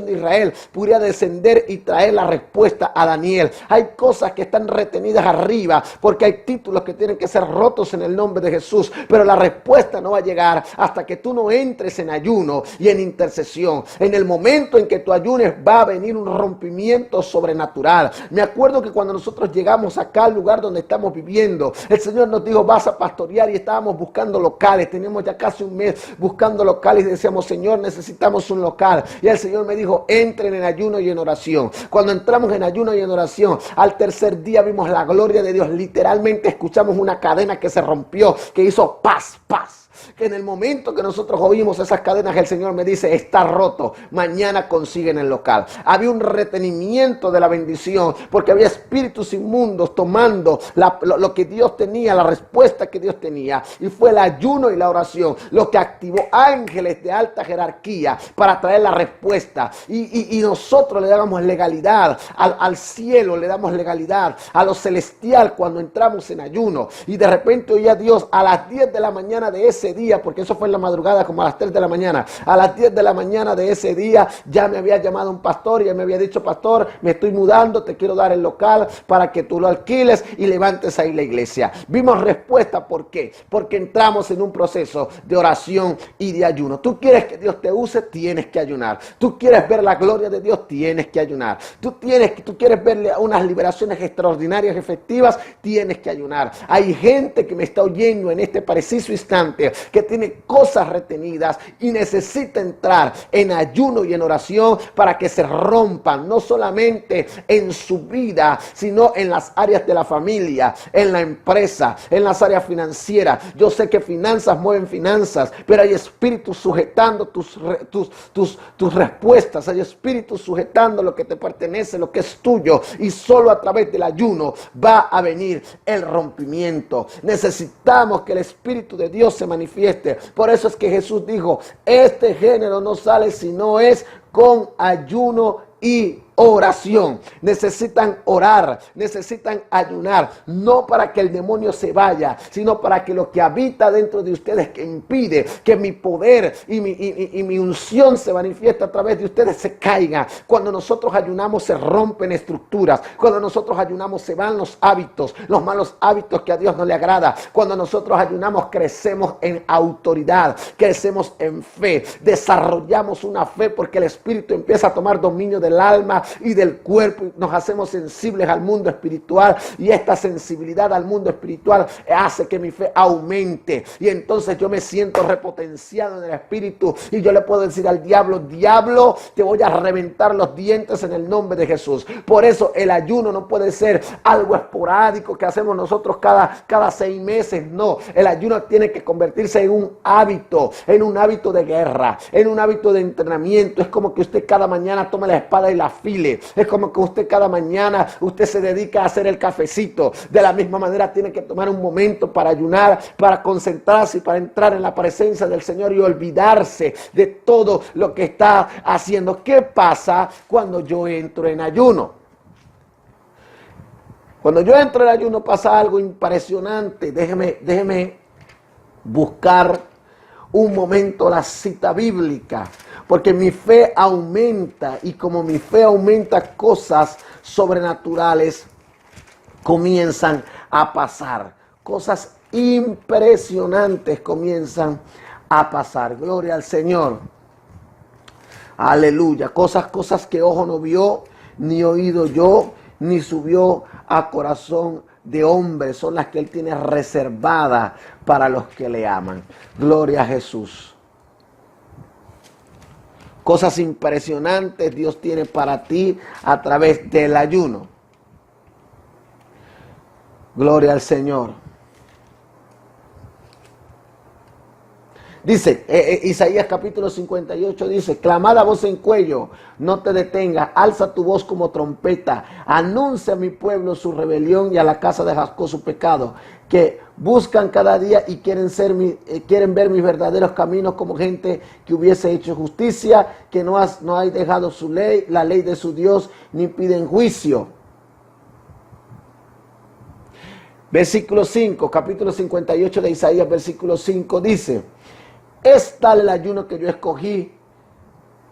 Speaker 1: de Israel pudiera descender y traer la respuesta a Daniel. Hay cosas que están retenidas arriba porque hay títulos que tienen que ser rotos en el nombre de Jesús, pero la respuesta no va a llegar hasta que tú no entres en ayuno y en intercesión. En el momento en que tú ayunes va a venir un rompimiento sobrenatural. Me acuerdo que cuando nosotros llegamos acá al lugar donde estamos viviendo, el Señor nos dijo, vas a pastorear, y estábamos buscando locales. Teníamos ya casi un mes buscando locales y decíamos, Señor, necesitamos un local. Y el Señor me dijo, entren en ayuno y en oración. Cuando entramos en ayuno y en oración, al tercer día vimos la gloria de Dios. Literalmente escuchamos una cadena que se rompió, que hizo paz, paz. Que en el momento que nosotros oímos esas cadenas, el Señor me dice, está roto, mañana consiguen el local. Había un retenimiento de la bendición, porque había espíritus inmundos tomando lo que Dios tenía, la respuesta que Dios tenía, y fue el ayuno y la oración lo que activó ángeles de alta jerarquía para traer la respuesta, y nosotros le damos legalidad al cielo, le damos legalidad a lo celestial cuando entramos en ayuno. Y de repente oía Dios a las 10 de la mañana de ese día, porque eso fue en la madrugada, como a las 3 de la mañana, a las 10 de la mañana de ese día ya me había llamado un pastor y me había dicho, pastor, me estoy mudando, te quiero dar el local para que tú lo alquiles y levantes ahí la iglesia. Vimos respuesta. ¿Por qué? Porque entramos en un proceso de oración y de ayuno. Tú quieres que Dios te use, tienes que ayunar. Tú quieres ver la gloria de Dios, tienes que ayunar. Tú quieres ver unas liberaciones extraordinarias, efectivas, tienes que ayunar. Hay gente que me está oyendo en este preciso instante que tiene cosas retenidas y necesita entrar en ayuno y en oración para que se rompan, no solamente en su vida, sino en las áreas de la familia, en la empresa, en las áreas financieras. Yo sé que finanzas mueven finanzas, pero hay espíritus sujetando tus respuestas, hay espíritus sujetando lo que te pertenece, lo que es tuyo, y solo a través del ayuno va a venir el rompimiento. Necesitamos que el Espíritu de Dios se manifieste. Por eso es que Jesús dijo, este género no sale si no es con ayuno y oración. Necesitan orar, necesitan ayunar, no para que el demonio se vaya, sino para que lo que habita dentro de ustedes, que impide que mi poder y mi unción se manifieste a través de ustedes, se caiga. Cuando nosotros ayunamos se rompen estructuras, cuando nosotros ayunamos se van los hábitos, los malos hábitos que a Dios no le agrada. Cuando nosotros ayunamos crecemos en autoridad, crecemos en fe, desarrollamos una fe porque el Espíritu empieza a tomar dominio del alma y del cuerpo. Nos hacemos sensibles al mundo espiritual y esta sensibilidad al mundo espiritual hace que mi fe aumente. Y entonces yo me siento repotenciado en el espíritu y yo le puedo decir al diablo: diablo, te voy a reventar los dientes en el nombre de Jesús. Por eso el ayuno no puede ser algo esporádico que hacemos nosotros cada 6 meses. No, el ayuno tiene que convertirse en un hábito de guerra, en un hábito de entrenamiento. Es como que usted cada mañana tome la espada y la afile. Es como que usted cada mañana se dedica a hacer el cafecito. De la misma manera tiene que tomar un momento para ayunar, para concentrarse y para entrar en la presencia del Señor y olvidarse de todo lo que está haciendo. ¿Qué pasa cuando yo entro en ayuno? Cuando yo entro en ayuno pasa algo impresionante. Déjeme buscar un momento la cita bíblica, porque mi fe aumenta, y como mi fe aumenta, cosas sobrenaturales comienzan a pasar. Cosas impresionantes comienzan a pasar. Gloria al Señor. Aleluya. Cosas que ojo no vio, ni oído yo, ni subió a corazón de hombre, son las que Él tiene reservadas para los que le aman. Gloria a Jesús. Cosas impresionantes Dios tiene para ti a través del ayuno. Gloria al Señor. Dice, Isaías capítulo 58 dice: clamad a voz en cuello, no te detengas, alza tu voz como trompeta, anuncia a mi pueblo su rebelión y a la casa de Jacob su pecado, que buscan cada día y quieren ver mis verdaderos caminos, como gente que hubiese hecho justicia, que no ha dejado su ley, la ley de su Dios, ni piden juicio. Versículo 5, capítulo 58 de Isaías, versículo 5 dice: es tal el ayuno que yo escogí,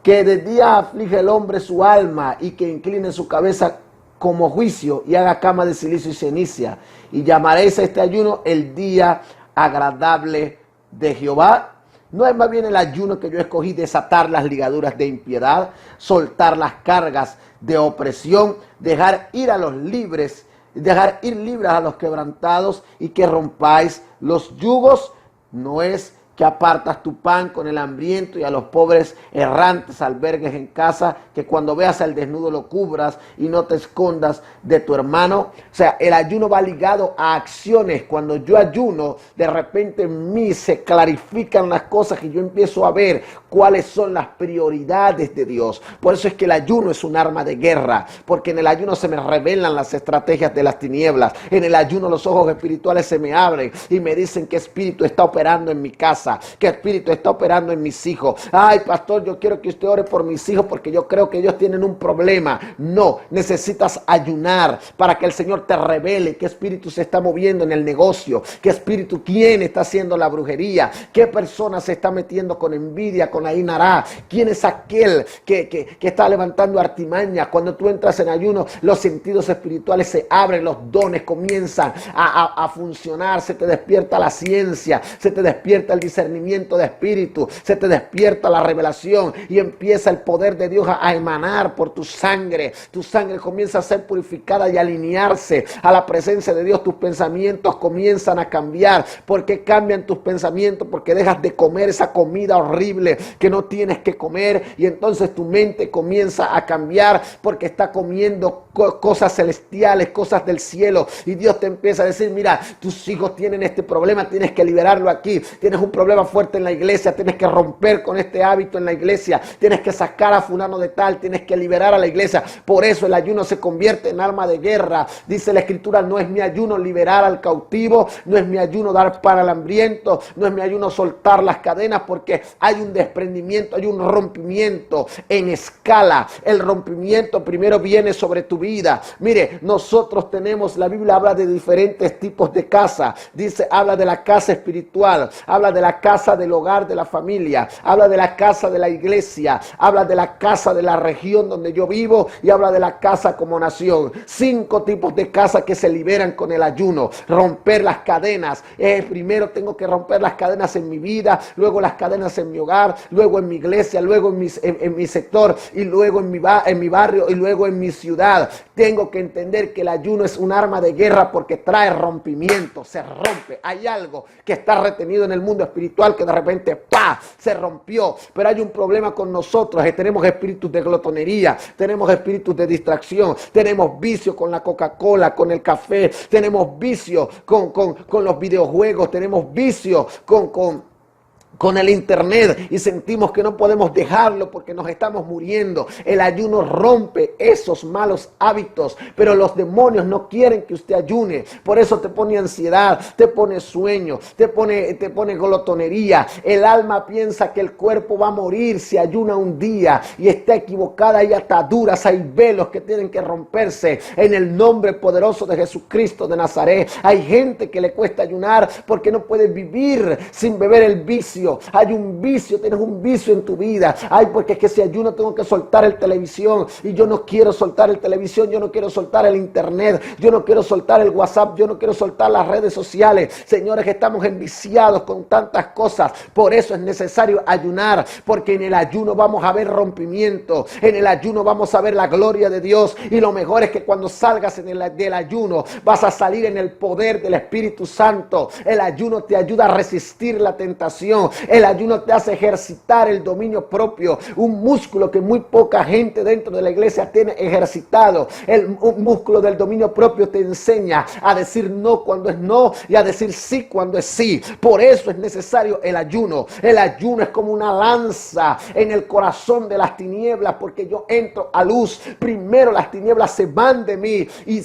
Speaker 1: que de día aflige el hombre su alma, y que incline su cabeza como juicio, y haga cama de silicio y ceniza. Y llamaréis a este ayuno el día agradable de Jehová. ¿No es más bien el ayuno que yo escogí desatar las ligaduras de impiedad, soltar las cargas de opresión, dejar ir a los libres, dejar ir libres a los quebrantados, y que rompáis los yugos? No es que apartas tu pan con el hambriento, y a los pobres errantes albergues en casa, que cuando veas al desnudo lo cubras y no te escondas de tu hermano. O sea, el ayuno va ligado a acciones. Cuando yo ayuno, de repente en mí se clarifican las cosas y yo empiezo a ver cuáles son las prioridades de Dios. Por eso es que el ayuno es un arma de guerra, porque en el ayuno se me revelan las estrategias de las tinieblas. En el ayuno los ojos espirituales se me abren y me dicen qué espíritu está operando en mi casa, qué espíritu está operando en mis hijos. Ay, pastor, yo quiero que usted ore por mis hijos porque yo creo que ellos tienen un problema. No, necesitas ayunar para que el Señor te revele qué espíritu se está moviendo en el negocio, qué espíritu, quién está haciendo la brujería, qué persona se está metiendo con envidia, con Ainará, quién es aquel que está levantando artimañas. Cuando tú entras en ayuno, los sentidos espirituales se abren, los dones comienzan a funcionar, se te despierta la ciencia, se te despierta el discernimiento de espíritu, se te despierta la revelación y empieza el poder de Dios a emanar por tu sangre comienza a ser purificada y alinearse a la presencia de Dios. Tus pensamientos comienzan a cambiar. ¿Por qué cambian tus pensamientos? Porque dejas de comer esa comida horrible que no tienes que comer, y entonces tu mente comienza a cambiar porque está comiendo cosas celestiales, cosas del cielo, y Dios te empieza a decir: mira, tus hijos tienen este problema, tienes que liberarlo aquí. Tienes un problema fuerte en la iglesia, tienes que romper con este hábito en la iglesia, tienes que sacar a fulano de tal, tienes que liberar a la iglesia. Por eso el ayuno se convierte en arma de guerra. Dice la escritura: no es mi ayuno liberar al cautivo, no es mi ayuno dar pan al hambriento, no es mi ayuno soltar las cadenas, porque hay un desprendimiento, hay un rompimiento en escala. El rompimiento primero viene sobre tu vida. Mire, nosotros tenemos, la Biblia habla de diferentes tipos de casa. Dice, habla de la casa espiritual, habla de la la casa del hogar de la familia, habla de la casa de la iglesia, habla de la casa de la región donde yo vivo y habla de la casa como nación. 5 tipos de casas que se liberan con el ayuno. Romper las cadenas. Primero tengo que romper las cadenas en mi vida, luego las cadenas en mi hogar, luego en mi iglesia, luego en mi sector y luego en mi barrio y luego en mi ciudad. Tengo que entender que el ayuno es un arma de guerra porque trae rompimiento, se rompe. Hay algo que está retenido en el mundo espiritual que de repente ¡pah!, se rompió. Pero hay un problema con nosotros, tenemos espíritus de glotonería, tenemos espíritus de distracción, tenemos vicio con la Coca-Cola, con el café, tenemos vicio con los videojuegos, tenemos vicio con el internet y sentimos que no podemos dejarlo porque nos estamos muriendo. El ayuno rompe esos malos hábitos, pero los demonios no quieren que usted ayune. Por eso te pone ansiedad, te pone sueño, te pone glotonería. El alma piensa que el cuerpo va a morir si ayuna un día y está equivocada. Hay ataduras, hay velos que tienen que romperse en el nombre poderoso de Jesucristo de Nazaret. Hay gente que le cuesta ayunar porque no puede vivir sin beber el vicio. Hay un vicio, tienes un vicio en tu vida. Ay, porque es que si ayuno tengo que soltar el televisión y yo no quiero soltar el televisión, yo no quiero soltar el internet, yo no quiero soltar el WhatsApp, yo no quiero soltar las redes sociales. Señores, estamos enviciados con tantas cosas. Por eso es necesario ayunar, porque en el ayuno vamos a ver rompimiento, en el ayuno vamos a ver la gloria de Dios. Y lo mejor es que cuando salgas del ayuno vas a salir en el poder del Espíritu Santo. El ayuno te ayuda a resistir la tentación. El ayuno te hace ejercitar el dominio propio, un músculo que muy poca gente dentro de la iglesia tiene ejercitado. Un músculo del dominio propio te enseña a decir no cuando es no y a decir sí cuando es sí. Por eso es necesario el ayuno. El ayuno es como una lanza en el corazón de las tinieblas, porque yo entro a luz. Primero las tinieblas se van de mí y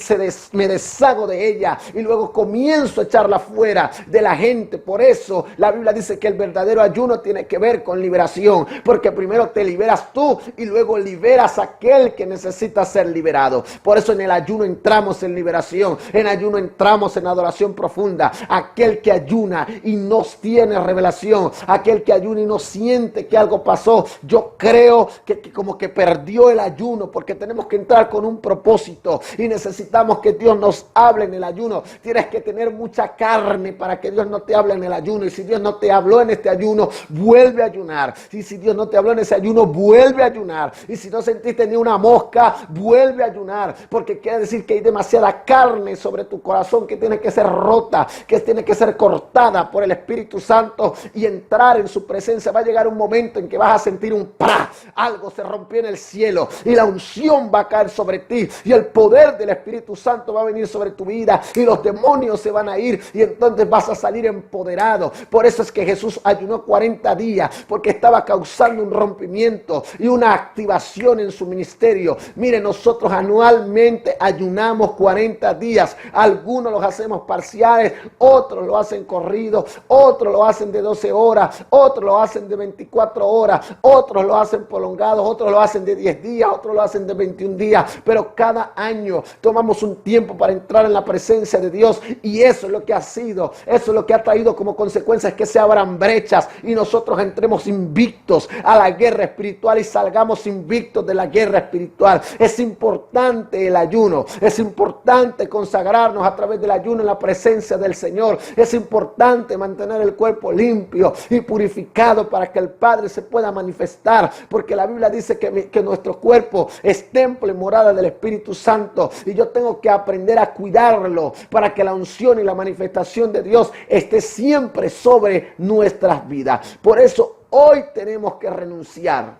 Speaker 1: me deshago de ella y luego comienzo a echarla fuera de la gente. Por eso la Biblia dice que el verdadero ayuno tiene que ver con liberación, porque primero te liberas tú y luego liberas a aquel que necesita ser liberado. Por eso en el ayuno entramos en liberación, en ayuno entramos en adoración profunda. Aquel que ayuna y no tiene revelación, aquel que ayuna y no siente que algo pasó, yo creo que como que perdió el ayuno, porque tenemos que entrar con un propósito y necesitamos que Dios nos hable en el ayuno. Tienes que tener mucha carne para que Dios no te hable en el ayuno, y si Dios no te habló en este ayuno, vuelve a ayunar. Y si Dios no te habló en ese ayuno, vuelve a ayunar. Y si no sentiste ni una mosca, vuelve a ayunar, porque quiere decir que hay demasiada carne sobre tu corazón que tiene que ser rota, que tiene que ser cortada por el Espíritu Santo y entrar en su presencia. Va a llegar un momento en que vas a sentir un ¡pra! Algo se rompió en el cielo y la unción va a caer sobre ti y el poder del Espíritu Santo va a venir sobre tu vida y los demonios se van a ir y entonces vas a salir empoderado. Por eso es que Jesús ayunó 40 días, porque estaba causando un rompimiento y una activación en su ministerio. Mire, nosotros anualmente ayunamos 40 días. Algunos los hacemos parciales, otros lo hacen corridos, otros lo hacen de 12 horas, otros lo hacen de 24 horas, otros lo hacen prolongados, otros lo hacen de 10 días, otros lo hacen de 21 días. Pero cada año tomamos un tiempo para entrar en la presencia de Dios, y eso es lo que ha sido, eso es lo que ha traído como consecuencia es que se abran brechas y nosotros entremos invictos a la guerra espiritual y salgamos invictos de la guerra espiritual. Es importante el ayuno, es importante consagrarnos a través del ayuno en la presencia del Señor. Es importante mantener el cuerpo limpio y purificado para que el Padre se pueda manifestar, porque la Biblia dice que nuestro cuerpo es templo y morada del Espíritu Santo, y yo tengo que aprender a cuidarlo para que la unción y la manifestación de Dios esté siempre sobre nuestras vidas. Por eso hoy tenemos que renunciar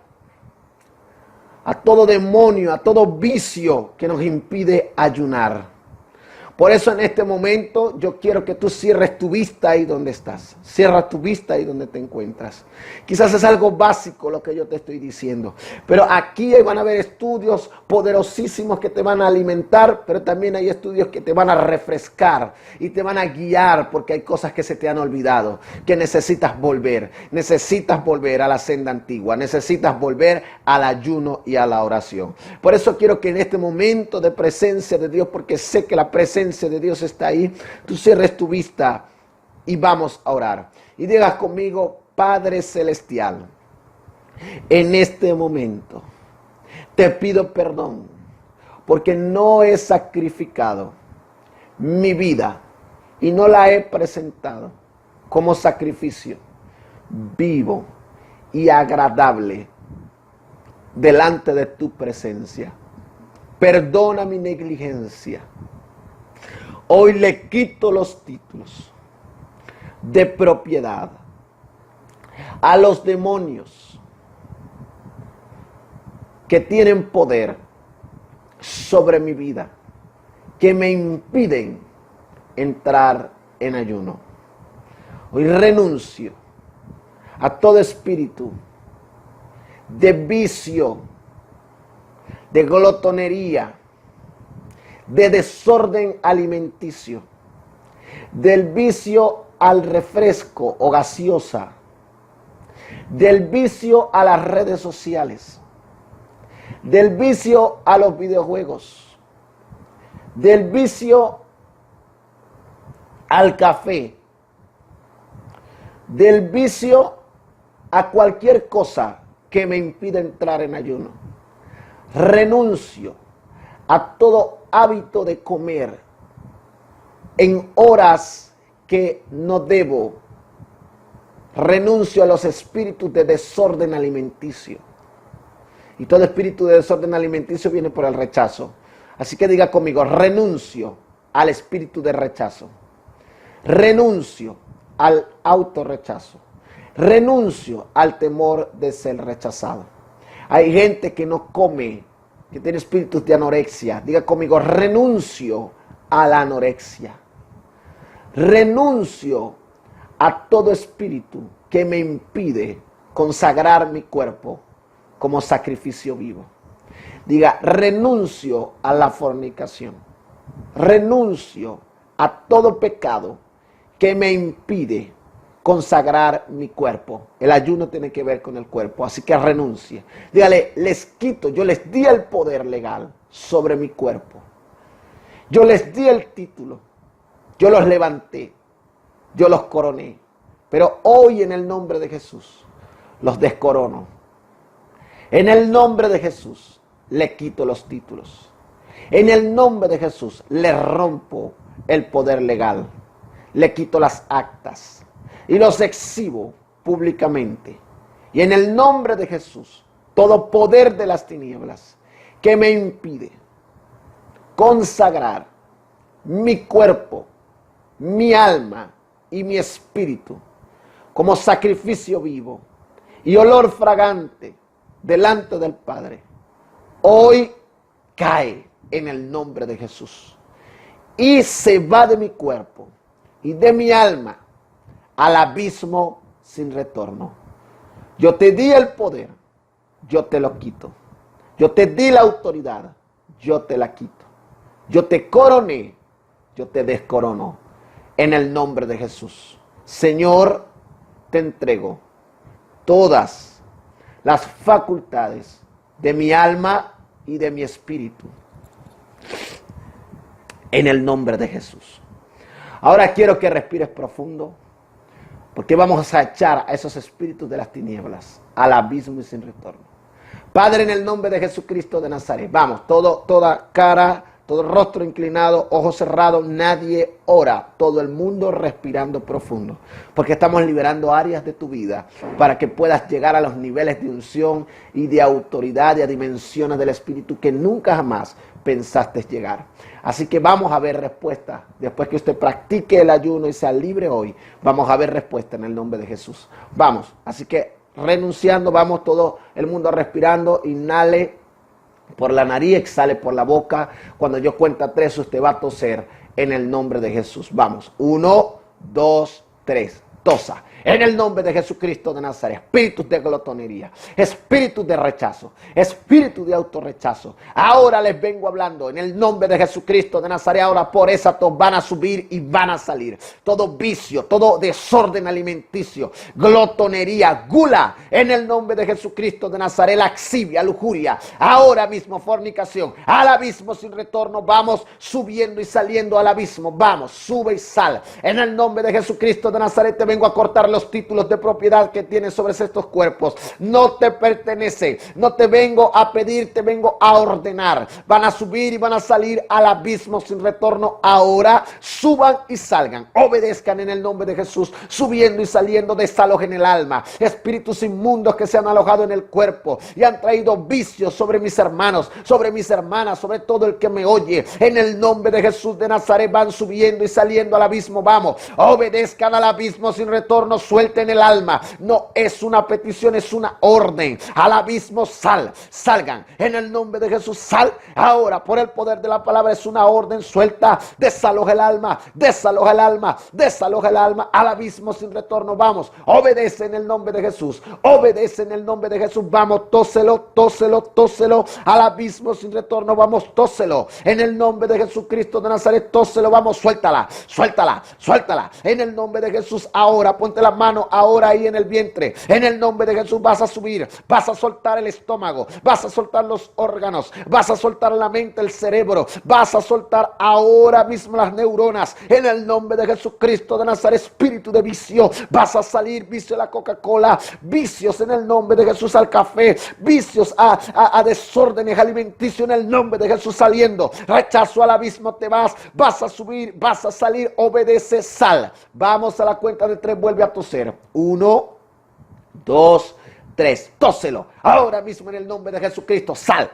Speaker 1: a todo demonio, a todo vicio que nos impide ayunar. Por eso en este momento yo quiero que tú cierres tu vista ahí donde estás. Cierra tu vista ahí donde te encuentras. Quizás es algo básico lo que yo te estoy diciendo, pero aquí van a haber estudios poderosísimos que te van a alimentar, pero también hay estudios que te van a refrescar y te van a guiar, porque hay cosas que se te han olvidado, que necesitas volver a la senda antigua, necesitas volver al ayuno y a la oración. Por eso quiero que en este momento de presencia de Dios, porque sé que la presencia de Dios está ahí, tú cierres tu vista y vamos a orar. Y digas conmigo, Padre Celestial, en este momento te pido perdón porque no he sacrificado mi vida y no la he presentado como sacrificio vivo y agradable delante de tu presencia. Perdona mi negligencia. Hoy le quito los títulos de propiedad a los demonios que tienen poder sobre mi vida, que me impiden entrar en ayuno. Hoy renuncio a todo espíritu de vicio, de glotonería, de desorden alimenticio, del vicio al refresco o gaseosa, del vicio a las redes sociales, del vicio a los videojuegos, del vicio al café, del vicio a cualquier cosa que me impida entrar en ayuno. Renuncio a todo hábito de comer en horas que no debo. Renuncio a los espíritus de desorden alimenticio. Y todo espíritu de desorden alimenticio viene por el rechazo. Así que diga conmigo, renuncio al espíritu de rechazo. Renuncio al autorrechazo. Renuncio al temor de ser rechazado. Hay gente que no come, que tiene espíritus de anorexia. Diga conmigo, renuncio a la anorexia. Renuncio a todo espíritu que me impide consagrar mi cuerpo como sacrificio vivo. Diga, renuncio a la fornicación. Renuncio a todo pecado que me impide consagrar mi cuerpo. El ayuno tiene que ver con el cuerpo, así que renuncie. Dígale, les quito, yo les di el poder legal sobre mi cuerpo. Yo les di el título, yo los levanté, yo los coroné. Pero hoy en el nombre de Jesús los descorono. En el nombre de Jesús le quito los títulos. En el nombre de Jesús le rompo el poder legal. Le quito las actas y los exhibo públicamente. Y en el nombre de Jesús, todo poder de las tinieblas que me impide consagrar mi cuerpo, mi alma y mi espíritu como sacrificio vivo y olor fragante delante del Padre, hoy cae en el nombre de Jesús y se va de mi cuerpo y de mi alma al abismo sin retorno. Yo te di el poder, yo te lo quito. Yo te di la autoridad, yo te la quito. Yo te coroné, yo te descorono. En el nombre de Jesús. Señor, te entrego todas las facultades de mi alma y de mi espíritu. En el nombre de Jesús. Ahora quiero que respires profundo, porque vamos a echar a esos espíritus de las tinieblas al abismo y sin retorno. Padre, en el nombre de Jesucristo de Nazaret, vamos, toda cara, todo rostro inclinado, ojos cerrados, nadie ora, todo el mundo respirando profundo, porque estamos liberando áreas de tu vida para que puedas llegar a los niveles de unción y de autoridad y a dimensiones del Espíritu que nunca jamás pensaste llegar. Así que vamos a ver respuesta. Después que usted practique el ayuno y sea libre hoy, vamos a ver respuesta en el nombre de Jesús. Vamos, así que renunciando, vamos todo el mundo respirando, inhale por la nariz, exhale por la boca. Cuando yo cuenta 3, usted va a toser en el nombre de Jesús. Vamos, 1, 2, 3, tosa. En el nombre de Jesucristo de Nazaret, espíritus de glotonería, espíritus de rechazo, espíritu de autorrechazo. Ahora les vengo hablando en el nombre de Jesucristo de Nazaret. Ahora por esa van a subir y van a salir. Todo vicio, todo desorden alimenticio, glotonería, gula, en el nombre de Jesucristo de Nazaret, laxivia, lujuria. Ahora mismo fornicación, al abismo sin retorno. Vamos subiendo y saliendo al abismo. Vamos, sube y sal. En el nombre de Jesucristo de Nazaret te vengo a cortar los títulos de propiedad que tienes sobre estos cuerpos. No te pertenece. No te vengo a pedir, te vengo a ordenar. Van a subir y van a salir al abismo sin retorno. Ahora suban y salgan. Obedezcan en el nombre de Jesús. Subiendo y saliendo, desalojen el alma. Espíritus inmundos que se han alojado en el cuerpo y han traído vicios sobre mis hermanos, sobre mis hermanas, sobre todo el que me oye. En el nombre de Jesús de Nazaret van subiendo y saliendo al abismo. Vamos, obedezcan al abismo sin retorno. Suelten el alma. No es una petición, es una orden. Al abismo salgan. En el nombre de Jesús, sal. Ahora, por el poder de la palabra, es una orden. Suelta, desaloja el alma, desaloja el alma, desaloja el alma. Al abismo sin retorno. Vamos, obedece en el nombre de Jesús. Obedece en el nombre de Jesús. Vamos, tóselo, tóselo, tóselo. Al abismo sin retorno. Vamos, tóselo. En el nombre de Jesucristo de Nazaret, tóselo. Vamos, suéltala, suéltala, suéltala. En el nombre de Jesús, ahora, ponte la mano ahora ahí en el vientre. En el nombre de Jesús vas a subir, vas a soltar el estómago, vas a soltar los órganos, vas a soltar la mente, el cerebro, vas a soltar ahora mismo las neuronas. En el nombre de Jesucristo de Nazaret, espíritu de vicio, vas a salir, vicio a la Coca-Cola, vicios en el nombre de Jesús al café, vicios a desórdenes alimenticios en el nombre de Jesús saliendo. Rechazo al abismo, te vas a subir, vas a salir, obedece, sal. Vamos a la cuenta de 3, vuelve a toser. 1, 2, 3, tóselo. Ahora mismo en el nombre de Jesucristo, sal.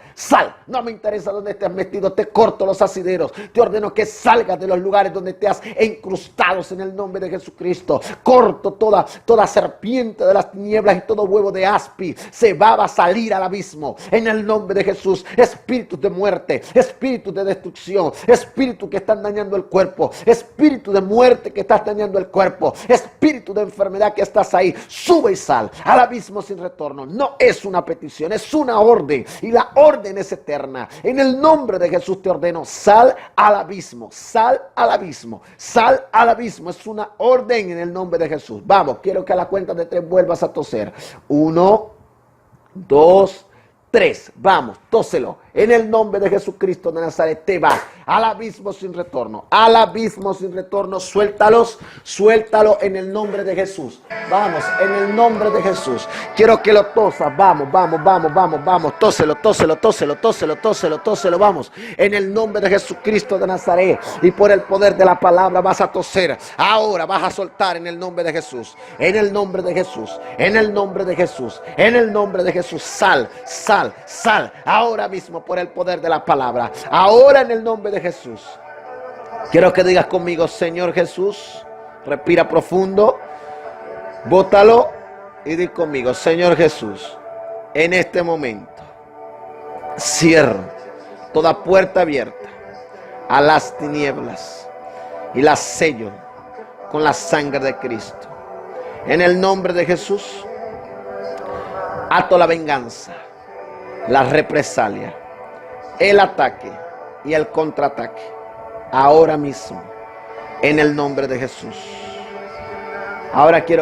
Speaker 1: No me interesa dónde te has metido, te corto los asideros. Te ordeno que salgas de los lugares donde te has incrustado en el nombre de Jesucristo. Corto toda serpiente de las tinieblas y todo huevo de aspi. Se va a salir al abismo en el nombre de Jesús. Espíritus de muerte, espíritus de destrucción, espíritus que están dañando el cuerpo, espíritu de muerte que estás dañando el cuerpo, espíritu de enfermedad que estás ahí. Sube y sal al abismo sin retorno. No es una petición, es una orden, y la orden es eterna. En el nombre de Jesús te ordeno, sal al abismo, sal al abismo, sal al abismo. Es una orden en el nombre de Jesús. Vamos, quiero que a la cuenta de 3 vuelvas a toser. 1, 2, 3, vamos, tóselo. En el nombre de Jesucristo de Nazaret, te vas al abismo sin retorno, al abismo sin retorno. Suéltalo en el nombre de Jesús. Vamos, en el nombre de Jesús. Quiero que lo tosas. Vamos, tóselo. Vamos, en el nombre de Jesucristo de Nazaret, y por el poder de la palabra vas a toser. Ahora vas a soltar en el nombre de Jesús. En el nombre de Jesús. En el nombre de Jesús. En el nombre de Jesús. Sal. Ahora mismo por el poder de la palabra. Ahora en el nombre de Jesús. Quiero que digas conmigo, Señor Jesús. Respira profundo. Bótalo y di conmigo, Señor Jesús. En este momento cierro toda puerta abierta a las tinieblas y las sello con la sangre de Cristo. En el nombre de Jesús ato la venganza, la represalia, el ataque y el contraataque ahora mismo en el nombre de Jesús. Ahora quiero